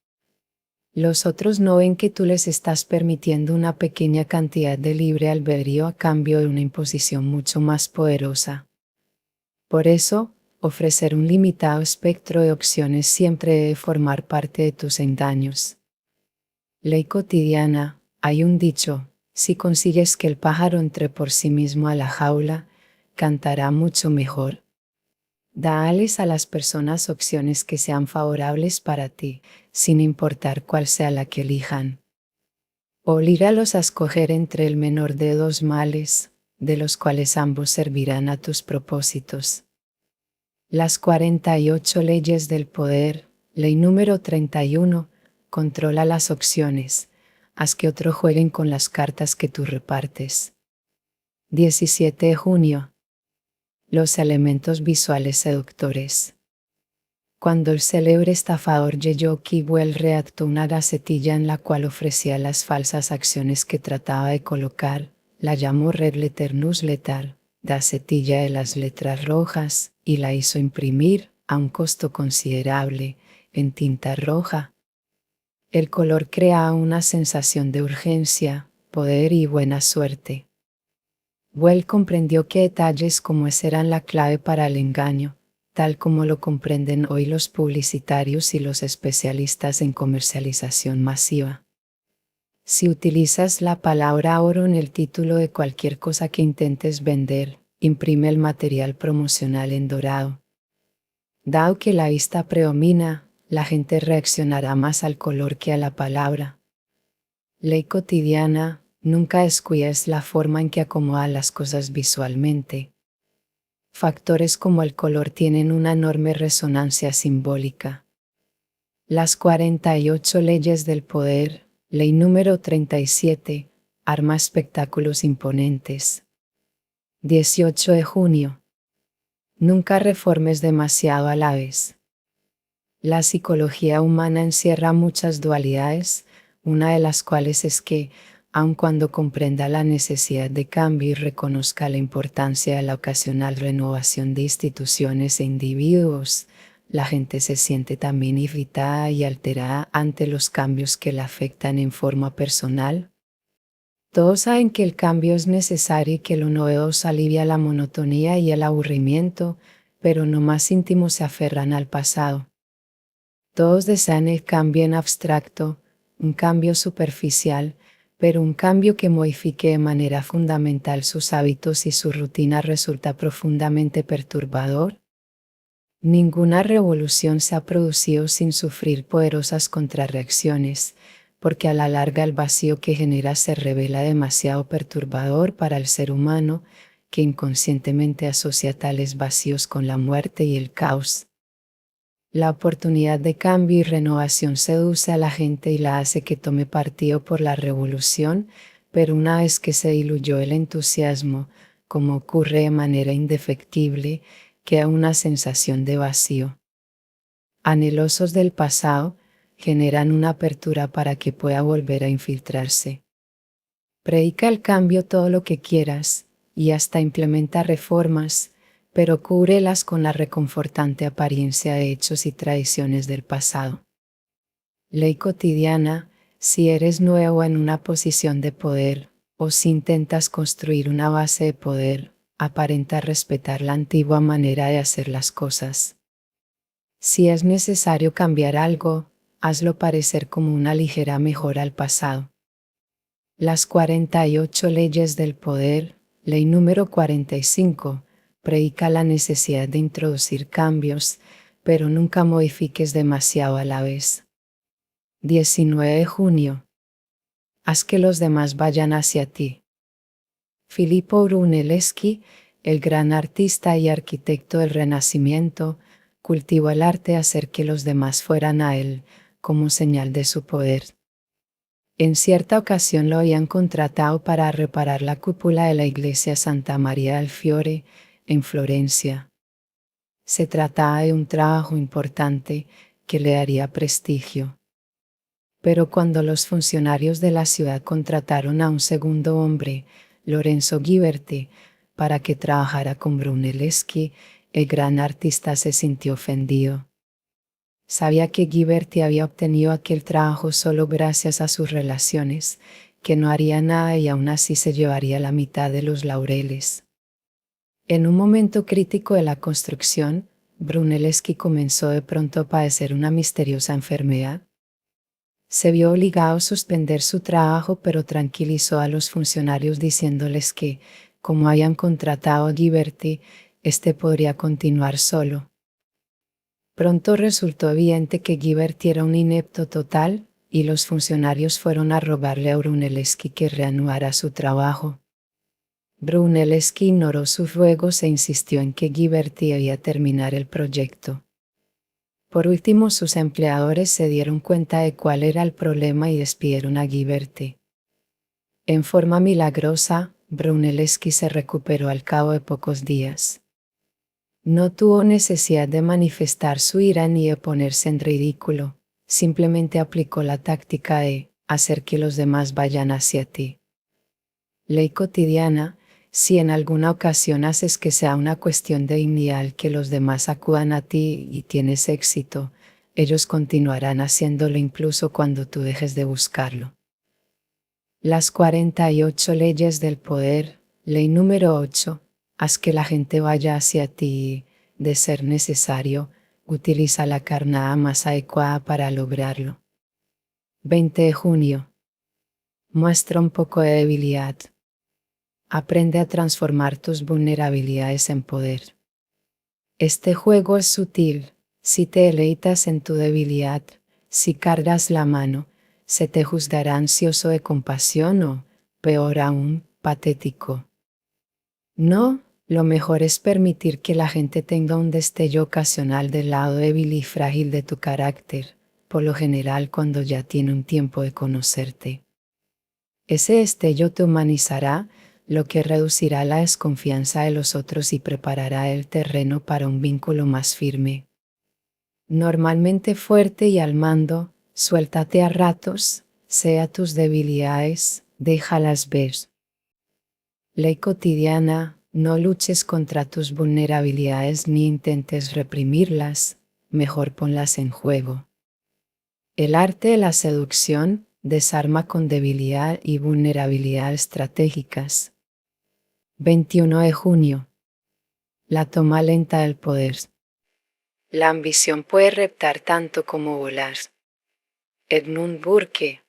Los otros no ven que tú les estás permitiendo una pequeña cantidad de libre albedrío a cambio de una imposición mucho más poderosa. Por eso, ofrecer un limitado espectro de opciones siempre debe formar parte de tus engaños. Ley cotidiana. Hay un dicho: si consigues que el pájaro entre por sí mismo a la jaula, cantará mucho mejor. Dales a las personas opciones que sean favorables para ti, sin importar cuál sea la que elijan. Oblígalos a escoger entre el menor de dos males, de los cuales ambos servirán a tus propósitos. Las 48 leyes del poder. Ley número 31. Controla las opciones. Haz que otros jueguen con las cartas que tú repartes. 17 de junio. Los elementos visuales seductores. Cuando el célebre estafador Yeyoki Well redactó una gacetilla en la cual ofrecía las falsas acciones que trataba de colocar, la llamó Red Letter Newsletter, gacetilla de las letras rojas, y la hizo imprimir, a un costo considerable, en tinta roja. El color crea una sensación de urgencia, poder y buena suerte. Well comprendió que detalles como ese eran la clave para el engaño, tal como lo comprenden hoy los publicitarios y los especialistas en comercialización masiva. Si utilizas la palabra oro en el título de cualquier cosa que intentes vender, imprime el material promocional en dorado. Dado que la vista predomina, la gente reaccionará más al color que a la palabra. Ley cotidiana: nunca descuides la forma en que acomoda las cosas visualmente. Factores como el color tienen una enorme resonancia simbólica. Las 48 leyes del poder, ley número 37, arma espectáculos imponentes. 18 de junio. Nunca reformes demasiado a la vez. La psicología humana encierra muchas dualidades, una de las cuales es que, aun cuando comprenda la necesidad de cambio y reconozca la importancia de la ocasional renovación de instituciones e individuos, la gente se siente también irritada y alterada ante los cambios que la afectan en forma personal. Todos saben que el cambio es necesario y que lo novedoso alivia la monotonía y el aburrimiento, pero no más íntimos se aferran al pasado. Todos desean el cambio en abstracto, un cambio superficial, pero un cambio que modifique de manera fundamental sus hábitos y su rutina resulta profundamente perturbador. Ninguna revolución se ha producido sin sufrir poderosas contrarreacciones, porque a la larga el vacío que genera se revela demasiado perturbador para el ser humano, que inconscientemente asocia tales vacíos con la muerte y el caos. La oportunidad de cambio y renovación seduce a la gente y la hace que tome partido por la revolución, pero una vez que se diluyó el entusiasmo, como ocurre de manera indefectible, queda una sensación de vacío. Anhelosos del pasado, generan una apertura para que pueda volver a infiltrarse. Predica el cambio todo lo que quieras, y hasta implementa reformas, pero cúbrelas con la reconfortante apariencia de hechos y tradiciones del pasado. Ley cotidiana: si eres nuevo en una posición de poder, o si intentas construir una base de poder, aparenta respetar la antigua manera de hacer las cosas. Si es necesario cambiar algo, hazlo parecer como una ligera mejora al pasado. Las 48 leyes del poder, ley número 45, predica la necesidad de introducir cambios, pero nunca modifiques demasiado a la vez. 19 de junio. Haz que los demás vayan hacia ti. Filippo Brunelleschi, el gran artista y arquitecto del Renacimiento, cultivó el arte de hacer que los demás fueran a él, como señal de su poder. En cierta ocasión lo habían contratado para reparar la cúpula de la iglesia Santa María del Fiore, en Florencia. Se trataba de un trabajo importante que le daría prestigio. Pero cuando los funcionarios de la ciudad contrataron a un segundo hombre, Lorenzo Ghiberti, para que trabajara con Brunelleschi, el gran artista se sintió ofendido. Sabía que Ghiberti había obtenido aquel trabajo solo gracias a sus relaciones, que no haría nada y aún así se llevaría la mitad de los laureles. En un momento crítico de la construcción, Brunelleschi comenzó de pronto a padecer una misteriosa enfermedad. Se vio obligado a suspender su trabajo, pero tranquilizó a los funcionarios diciéndoles que, como habían contratado a Ghiberti, este podría continuar solo. Pronto resultó evidente que Ghiberti era un inepto total, y los funcionarios fueron a rogarle a Brunelleschi que reanudara su trabajo. Brunelleschi ignoró sus ruegos e insistió en que Ghiberti debía terminar el proyecto. Por último, sus empleadores se dieron cuenta de cuál era el problema y despidieron a Ghiberti. En forma milagrosa, Brunelleschi se recuperó al cabo de pocos días. No tuvo necesidad de manifestar su ira ni de ponerse en ridículo, simplemente aplicó la táctica de hacer que los demás vayan hacia ti. Ley cotidiana: Si en alguna ocasión haces que sea una cuestión de dignidad que los demás acudan a ti y tienes éxito, ellos continuarán haciéndolo incluso cuando tú dejes de buscarlo. Las 48 leyes del poder. Ley número 8. Haz que la gente vaya hacia ti y, de ser necesario, utiliza la carnada más adecuada para lograrlo. 20 de junio. Muestra un poco de debilidad. Aprende a transformar tus vulnerabilidades en poder. Este juego es sutil. Si te deleitas en tu debilidad, si cargas la mano, se te juzgará ansioso de compasión o, peor aún, patético. No, lo mejor es permitir que la gente tenga un destello ocasional del lado débil y frágil de tu carácter, por lo general cuando ya tiene un tiempo de conocerte. Ese destello te humanizará, lo que reducirá la desconfianza de los otros y preparará el terreno para un vínculo más firme. Normalmente fuerte y al mando, suéltate a ratos, sea tus debilidades, déjalas ver. Ley cotidiana, no luches contra tus vulnerabilidades ni intentes reprimirlas, mejor ponlas en juego. El arte de la seducción desarma con debilidad y vulnerabilidad estratégicas. 21 de junio. La toma lenta del poder. La ambición puede reptar tanto como volar. Edmund Burke.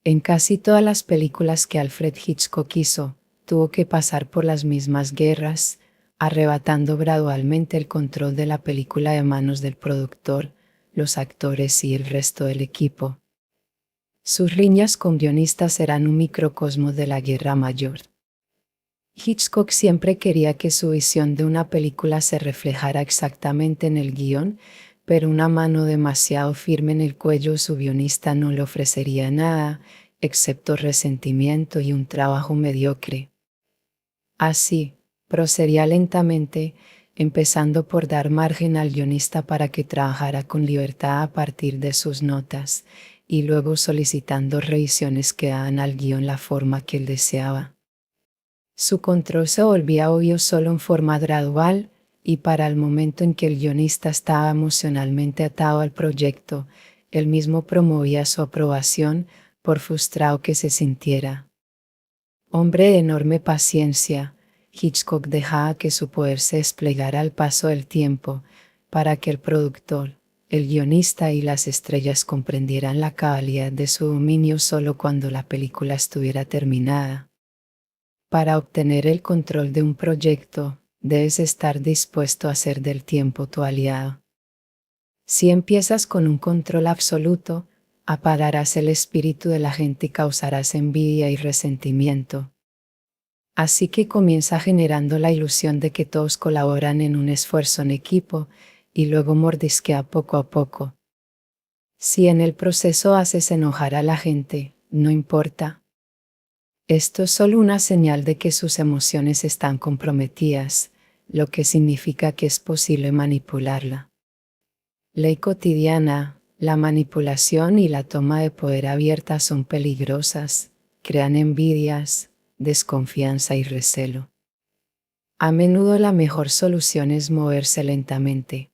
En casi todas las películas que Alfred Hitchcock hizo, tuvo que pasar por las mismas guerras, arrebatando gradualmente el control de la película de manos del productor, los actores y el resto del equipo. Sus riñas con guionistas eran un microcosmos de la guerra mayor. Hitchcock siempre quería que su visión de una película se reflejara exactamente en el guión, pero una mano demasiado firme en el cuello de su guionista no le ofrecería nada, excepto resentimiento y un trabajo mediocre. Así, procedía lentamente, empezando por dar margen al guionista para que trabajara con libertad a partir de sus notas, y luego solicitando revisiones que daban al guión la forma que él deseaba. Su control se volvía obvio solo en forma gradual, y para el momento en que el guionista estaba emocionalmente atado al proyecto, él mismo promovía su aprobación, por frustrado que se sintiera. Hombre de enorme paciencia, Hitchcock dejaba que su poder se desplegara al paso del tiempo, para que el productor, el guionista y las estrellas comprendieran la cabalidad de su dominio solo cuando la película estuviera terminada. Para obtener el control de un proyecto, debes estar dispuesto a hacer del tiempo tu aliado. Si empiezas con un control absoluto, apagarás el espíritu de la gente y causarás envidia y resentimiento. Así que comienza generando la ilusión de que todos colaboran en un esfuerzo en equipo, y luego mordisquea poco a poco. Si en el proceso haces enojar a la gente, no importa. Esto es solo una señal de que sus emociones están comprometidas, lo que significa que es posible manipularla. Ley cotidiana, la manipulación y la toma de poder abierta son peligrosas, crean envidias, desconfianza y recelo. A menudo la mejor solución es moverse lentamente.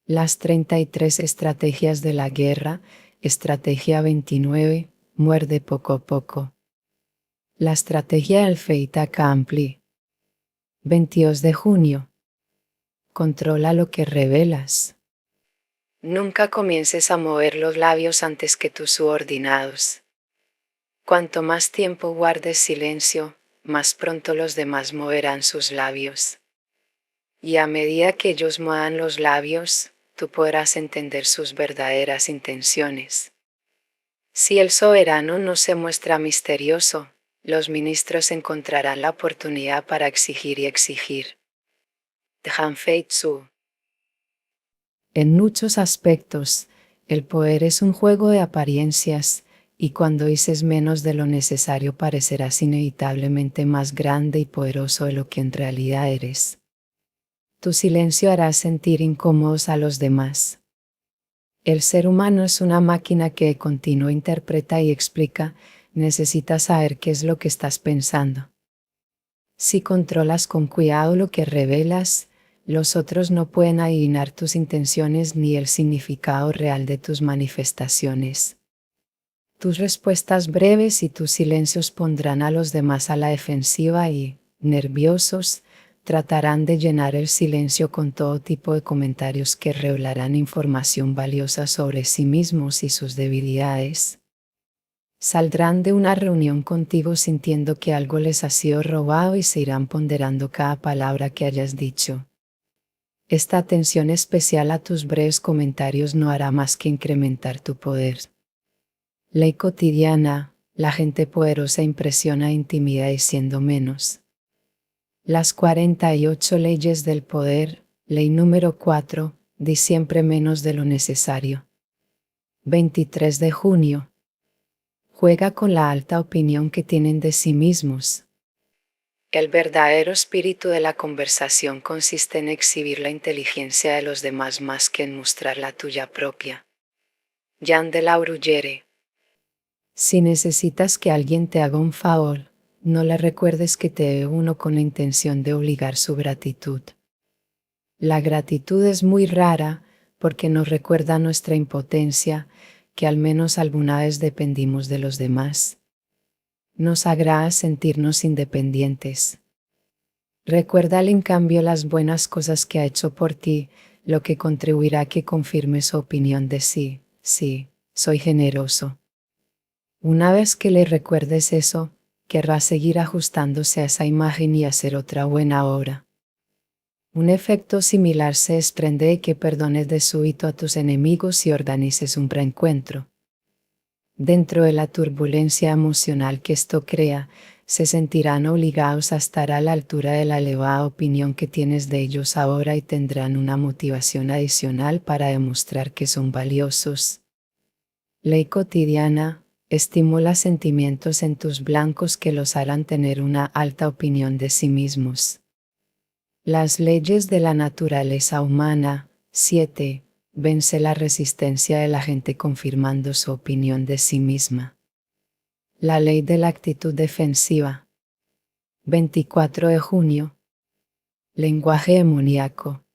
Las 33 estrategias de la guerra, estrategia 29, muerde poco a poco. La estrategia del fait accompli. 22 de junio. Controla lo que revelas. Nunca comiences a mover los labios antes que tus subordinados. Cuanto más tiempo guardes silencio, más pronto los demás moverán sus labios. Y a medida que ellos muevan los labios, tú podrás entender sus verdaderas intenciones. Si el soberano no se muestra misterioso, los ministros encontrarán la oportunidad para exigir y exigir. Han Fei Tzu. En muchos aspectos, el poder es un juego de apariencias, y cuando dices menos de lo necesario parecerás inevitablemente más grande y poderoso de lo que en realidad eres. Tu silencio hará sentir incómodos a los demás. El ser humano es una máquina que de continuo interpreta y explica, necesitas saber qué es lo que estás pensando. Si controlas con cuidado lo que revelas, los otros no pueden adivinar tus intenciones ni el significado real de tus manifestaciones. Tus respuestas breves y tus silencios pondrán a los demás a la defensiva y, nerviosos, tratarán de llenar el silencio con todo tipo de comentarios que revelarán información valiosa sobre sí mismos y sus debilidades. Saldrán de una reunión contigo sintiendo que algo les ha sido robado y se irán ponderando cada palabra que hayas dicho. Esta atención especial a tus breves comentarios no hará más que incrementar tu poder. Ley cotidiana, la gente poderosa impresiona e intimida diciendo menos. Las 48 leyes del poder, ley número 4, di siempre menos de lo necesario. 23 de junio. Juega con la alta opinión que tienen de sí mismos. El verdadero espíritu de la conversación consiste en exhibir la inteligencia de los demás más que en mostrar la tuya propia. Jean de la Bruyere. Si necesitas que alguien te haga un favor, no le recuerdes que te debe uno con la intención de obligar su gratitud. La gratitud es muy rara porque nos recuerda nuestra impotencia, que al menos alguna vez dependimos de los demás. Nos agrada sentirnos independientes. Recuérdale en cambio las buenas cosas que ha hecho por ti, lo que contribuirá a que confirme su opinión de sí. Sí, soy generoso. Una vez que le recuerdes eso, querrá seguir ajustándose a esa imagen y hacer otra buena obra. Un efecto similar se desprende de que perdones de súbito a tus enemigos y organices un reencuentro. Dentro de la turbulencia emocional que esto crea, se sentirán obligados a estar a la altura de la elevada opinión que tienes de ellos ahora y tendrán una motivación adicional para demostrar que son valiosos. Ley cotidiana. Estimula sentimientos en tus blancos que los harán tener una alta opinión de sí mismos. Las leyes de la naturaleza humana. 7. Vence la resistencia de la gente confirmando su opinión de sí misma. La ley de la actitud defensiva. 24 de junio. Lenguaje demoníaco.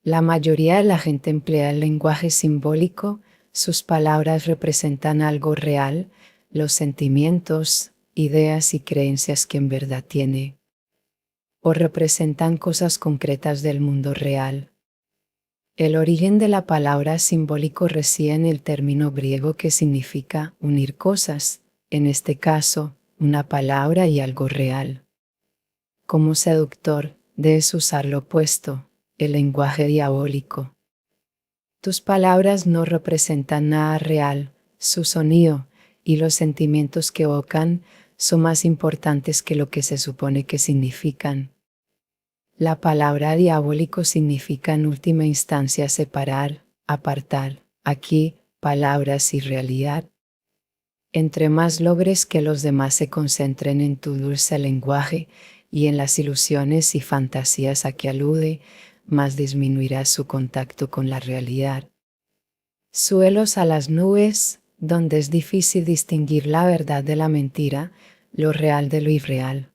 La mayoría de la gente emplea el lenguaje simbólico. Sus palabras representan algo real, los sentimientos, ideas y creencias que en verdad tiene. O representan cosas concretas del mundo real. El origen de la palabra simbólico reside en el término griego que significa unir cosas, en este caso, una palabra y algo real. Como seductor, debes usar lo opuesto, el lenguaje diabólico. Tus palabras no representan nada real, su sonido y los sentimientos que evocan son más importantes que lo que se supone que significan. La palabra diabólico significa en última instancia separar, apartar, aquí, palabras y realidad. Entre más logres que los demás se concentren en tu dulce lenguaje y en las ilusiones y fantasías a que alude, más disminuirá su contacto con la realidad. Súbelos a las nubes, donde es difícil distinguir la verdad de la mentira, lo real de lo irreal.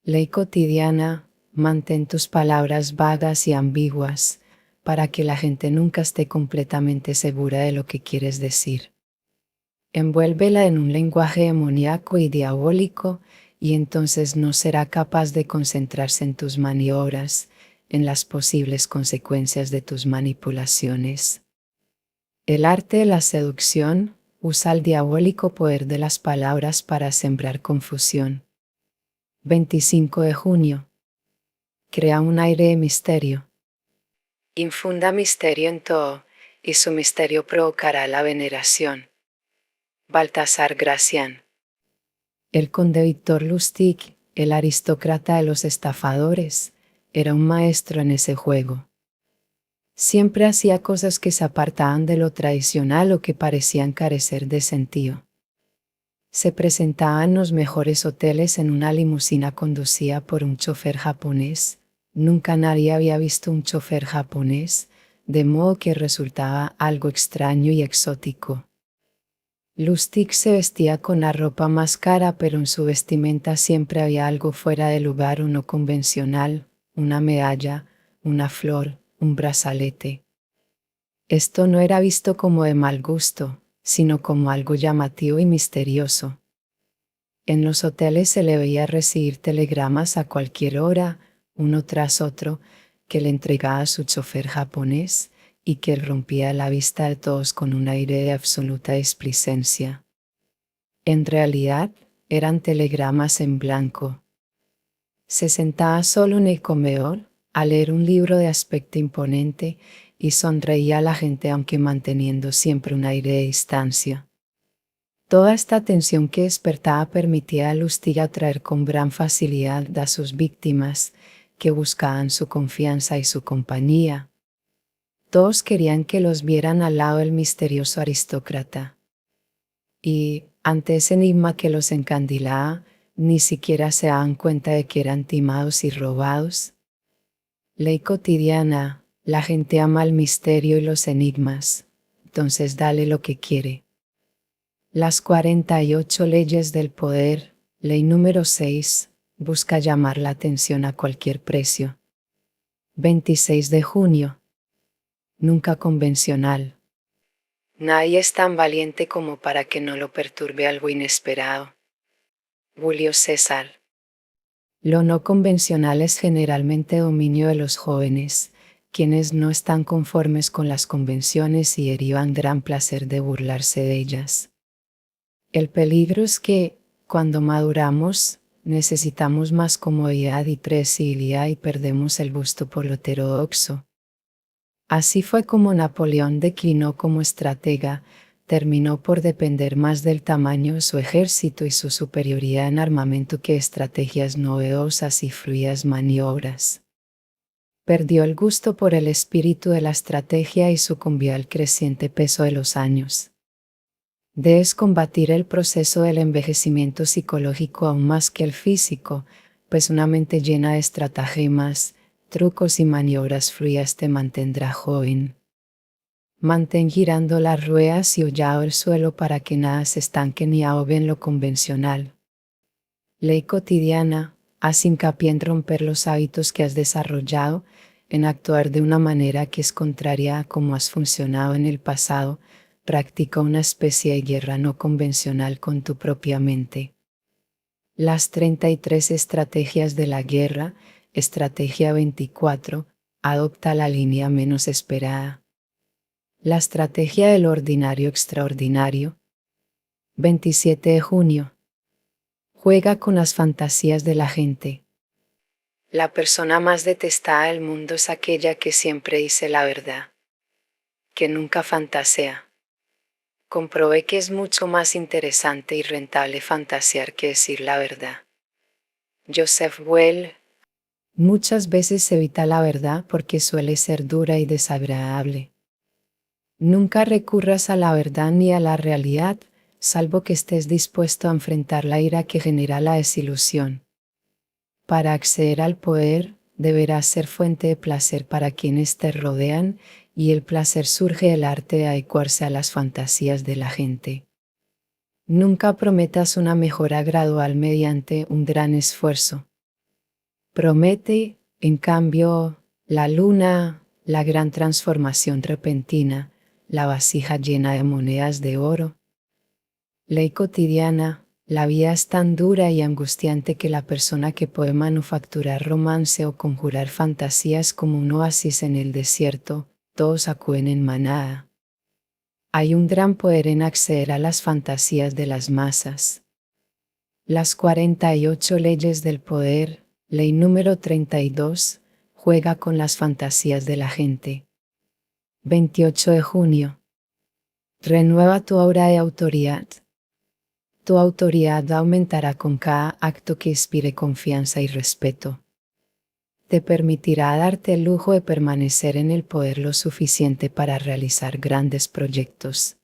Ley cotidiana, mantén tus palabras vagas y ambiguas, para que la gente nunca esté completamente segura de lo que quieres decir. Envuélvela en un lenguaje demoníaco y diabólico, y entonces no será capaz de concentrarse en tus maniobras, en las posibles consecuencias de tus manipulaciones. El arte de la seducción usa el diabólico poder de las palabras para sembrar confusión. 25 de junio. Crea un aire de misterio. Infunda misterio en todo, y su misterio provocará la veneración. Baltasar Gracián. El conde Víctor Lustig, el aristócrata de los estafadores, era un maestro en ese juego. Siempre hacía cosas que se apartaban de lo tradicional o que parecían carecer de sentido. Se presentaba en los mejores hoteles en una limusina conducida por un chofer japonés. Nunca nadie había visto un chofer japonés, de modo que resultaba algo extraño y exótico. Lustig se vestía con la ropa más cara, pero en su vestimenta siempre había algo fuera de lugar o no convencional, una medalla, una flor, un brazalete. Esto no era visto como de mal gusto, sino como algo llamativo y misterioso. En los hoteles se le veía recibir telegramas a cualquier hora, uno tras otro, que le entregaba a su chofer japonés y que rompía la vista de todos con un aire de absoluta displicencia. En realidad, eran telegramas en blanco. Se sentaba solo en el comedor, a leer un libro de aspecto imponente, y sonreía a la gente aunque manteniendo siempre un aire de distancia. Toda esta tensión que despertaba permitía a Lustig atraer con gran facilidad a sus víctimas, que buscaban su confianza y su compañía. Todos querían que los vieran al lado del misterioso aristócrata. Y, ante ese enigma que los encandilaba, ni siquiera se daban cuenta de que eran timados y robados. Ley cotidiana, la gente ama el misterio y los enigmas, entonces dale lo que quiere. Las 48 leyes del poder, ley número 6, busca llamar la atención a cualquier precio. 26 de junio. Nunca convencional. Nadie es tan valiente como para que no lo perturbe algo inesperado. Julio César. Lo no convencional es generalmente dominio de los jóvenes, quienes no están conformes con las convenciones y derivan gran placer de burlarse de ellas. El peligro es que, cuando maduramos, necesitamos más comodidad y predecibilidad y perdemos el gusto por lo heterodoxo. Así fue como Napoleón declinó como estratega, terminó por depender más del tamaño de su ejército y su superioridad en armamento que estrategias novedosas y fluidas maniobras. Perdió el gusto por el espíritu de la estrategia y sucumbió al creciente peso de los años. Debes combatir el proceso del envejecimiento psicológico aún más que el físico, pues una mente llena de estratagemas, trucos y maniobras fluidas te mantendrá joven. Mantén girando las ruedas y hollado el suelo para que nada se estanque ni ahogue en lo convencional. Ley cotidiana, haz hincapié en romper los hábitos que has desarrollado, en actuar de una manera que es contraria a cómo has funcionado en el pasado. Practica una especie de guerra no convencional con tu propia mente. Las 33 estrategias de la guerra, estrategia 24, adopta la línea menos esperada. La estrategia del ordinario extraordinario. 27 de junio. Juega con las fantasías de la gente. La persona más detestada del mundo es aquella que siempre dice la verdad, que nunca fantasea. Comprobé que es mucho más interesante y rentable fantasear que decir la verdad. Joseph Well. Muchas veces se evita la verdad porque suele ser dura y desagradable. Nunca recurras a la verdad ni a la realidad, salvo que estés dispuesto a enfrentar la ira que genera la desilusión. Para acceder al poder, deberás ser fuente de placer para quienes te rodean, y el placer surge del arte de adecuarse a las fantasías de la gente. Nunca prometas una mejora gradual mediante un gran esfuerzo. Promete, en cambio, la luna, la gran transformación repentina, la vasija llena de monedas de oro. Ley cotidiana, la vida es tan dura y angustiante que la persona que puede manufacturar romance o conjurar fantasías como un oasis en el desierto, todos acuden en manada. Hay un gran poder en acceder a las fantasías de las masas. Las 48 leyes del poder, ley número 32, juega con las fantasías de la gente. 28 de junio. Renueva tu aura de autoridad. Tu autoridad aumentará con cada acto que inspire confianza y respeto. Te permitirá darte el lujo de permanecer en el poder lo suficiente para realizar grandes proyectos.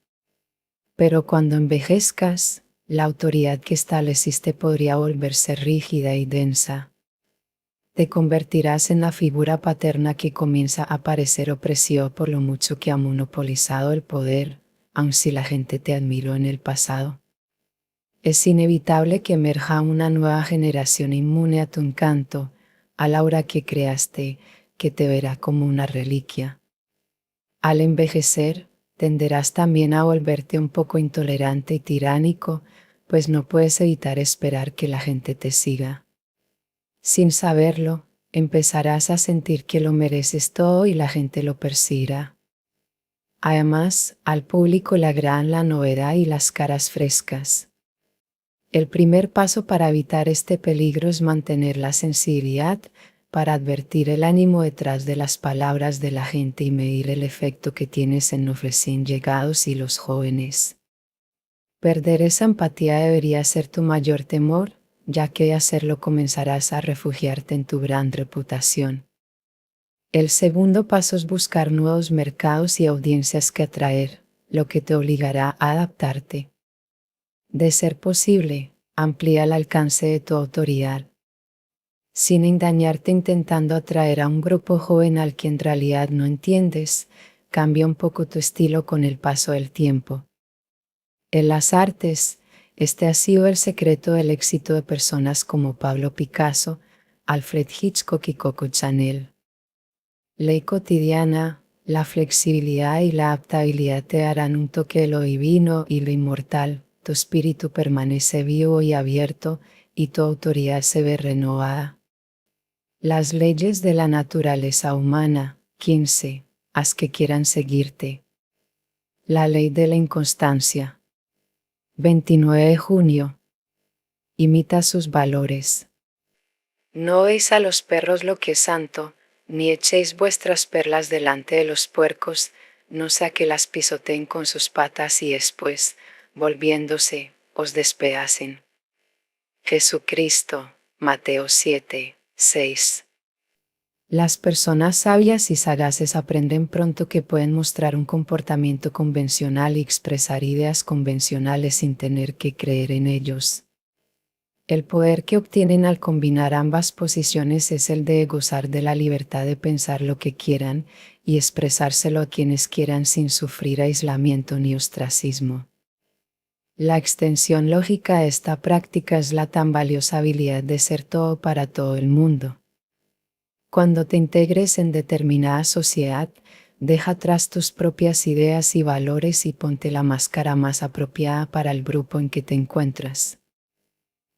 Pero cuando envejezcas, la autoridad que estableciste podría volverse rígida y densa. Te convertirás en la figura paterna que comienza a parecer opresiva por lo mucho que ha monopolizado el poder, aun si la gente te admiró en el pasado. Es inevitable que emerja una nueva generación inmune a tu encanto, al aura que creaste, que te verá como una reliquia. Al envejecer, tenderás también a volverte un poco intolerante y tiránico, pues no puedes evitar esperar que la gente te siga. Sin saberlo, empezarás a sentir que lo mereces todo y la gente lo percibirá. Además, al público le agradan la novedad y las caras frescas. El primer paso para evitar este peligro es mantener la sensibilidad para advertir el ánimo detrás de las palabras de la gente y medir el efecto que tienes en los recién llegados y los jóvenes. Perder esa empatía debería ser tu mayor temor, ya que de hacerlo comenzarás a refugiarte en tu gran reputación. El segundo paso es buscar nuevos mercados y audiencias que atraer, lo que te obligará a adaptarte. De ser posible, amplía el alcance de tu autoridad. Sin engañarte intentando atraer a un grupo joven al que en realidad no entiendes, cambia un poco tu estilo con el paso del tiempo. En las artes, este ha sido el secreto del éxito de personas como Pablo Picasso, Alfred Hitchcock y Coco Chanel. Ley cotidiana, la flexibilidad y la adaptabilidad te darán un toque de lo divino y lo inmortal, tu espíritu permanece vivo y abierto, y tu autoridad se ve renovada. Las leyes de la naturaleza humana. 15. Haz que quieran seguirte. La ley de la inconstancia. 29 de junio. Imita sus valores. No deis a los perros lo que es santo, ni echéis vuestras perlas delante de los puercos, no sea que las pisoteen con sus patas y después, volviéndose, os despedacen. Jesucristo, Mateo 7, 6. Las personas sabias y sagaces aprenden pronto que pueden mostrar un comportamiento convencional y expresar ideas convencionales sin tener que creer en ellos. El poder que obtienen al combinar ambas posiciones es el de gozar de la libertad de pensar lo que quieran y expresárselo a quienes quieran sin sufrir aislamiento ni ostracismo. La extensión lógica de esta práctica es la tan valiosa habilidad de ser todo para todo el mundo. Cuando te integres en determinada sociedad, deja atrás tus propias ideas y valores y ponte la máscara más apropiada para el grupo en que te encuentras.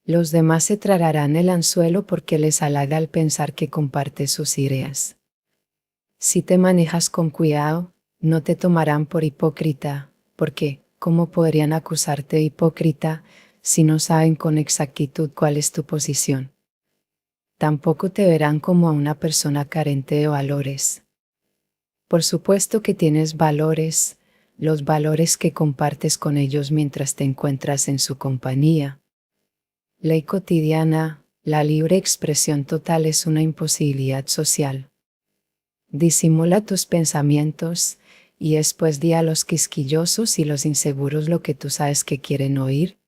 Los demás se tragarán el anzuelo porque les halaga al pensar que compartes sus ideas. Si te manejas con cuidado, no te tomarán por hipócrita, porque, ¿cómo podrían acusarte de hipócrita si no saben con exactitud cuál es tu posición? Tampoco te verán como a una persona carente de valores. Por supuesto que tienes valores, los valores que compartes con ellos mientras te encuentras en su compañía. Ley cotidiana, la libre expresión total es una imposibilidad social. Disimula tus pensamientos, y después di a los quisquillosos y los inseguros lo que tú sabes que quieren oír.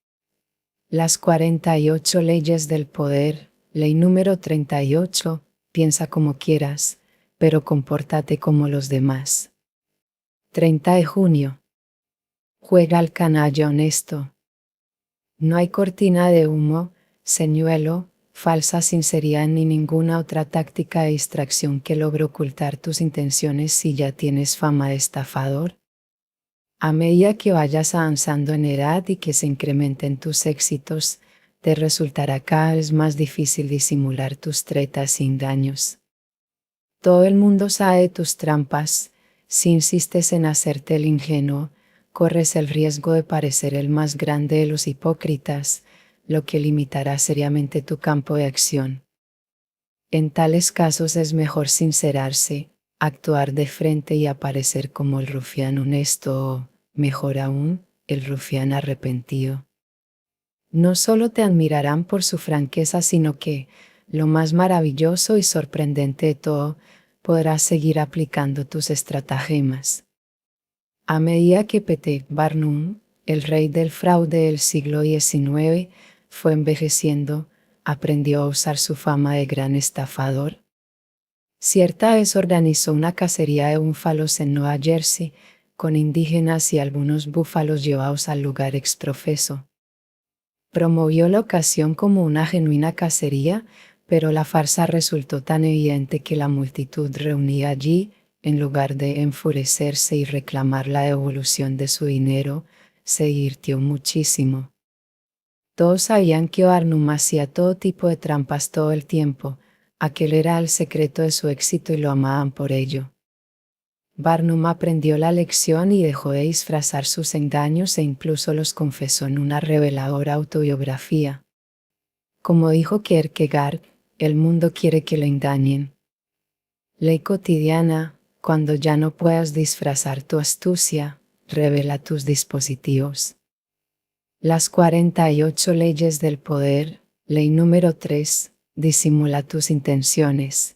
Las 48 leyes del poder. Ley número 38, piensa como quieras, pero compórtate como los demás. 30 de junio. Juega al canalla honesto. No hay cortina de humo, señuelo, falsa sinceridad ni ninguna otra táctica de distracción que logre ocultar tus intenciones si ya tienes fama de estafador. A medida que vayas avanzando en edad y que se incrementen tus éxitos, te resultará cada vez más difícil disimular tus tretas y engaños. Todo el mundo sabe de tus trampas. Si insistes en hacerte el ingenuo, corres el riesgo de parecer el más grande de los hipócritas, lo que limitará seriamente tu campo de acción. En tales casos es mejor sincerarse, actuar de frente y aparecer como el rufián honesto o, mejor aún, el rufián arrepentido. No solo te admirarán por su franqueza, sino que, lo más maravilloso y sorprendente de todo, podrás seguir aplicando tus estratagemas. A medida que P.T. Barnum, el rey del fraude del siglo XIX, fue envejeciendo, aprendió a usar su fama de gran estafador. Cierta vez organizó una cacería de búfalos en Nueva Jersey, con indígenas y algunos búfalos llevados al lugar exprofeso. Promovió la ocasión como una genuina cacería, pero la farsa resultó tan evidente que la multitud reunida allí, en lugar de enfurecerse y reclamar la devolución de su dinero, se divirtió muchísimo. Todos sabían que Barnum hacía todo tipo de trampas todo el tiempo. Aquel era el secreto de su éxito y lo amaban por ello. Barnum aprendió la lección y dejó de disfrazar sus engaños e incluso los confesó en una reveladora autobiografía. Como dijo Kierkegaard, el mundo quiere que lo engañen. Ley cotidiana: cuando ya no puedas disfrazar tu astucia, revela tus dispositivos. Las 48 leyes del poder. Ley número 3: disimula tus intenciones.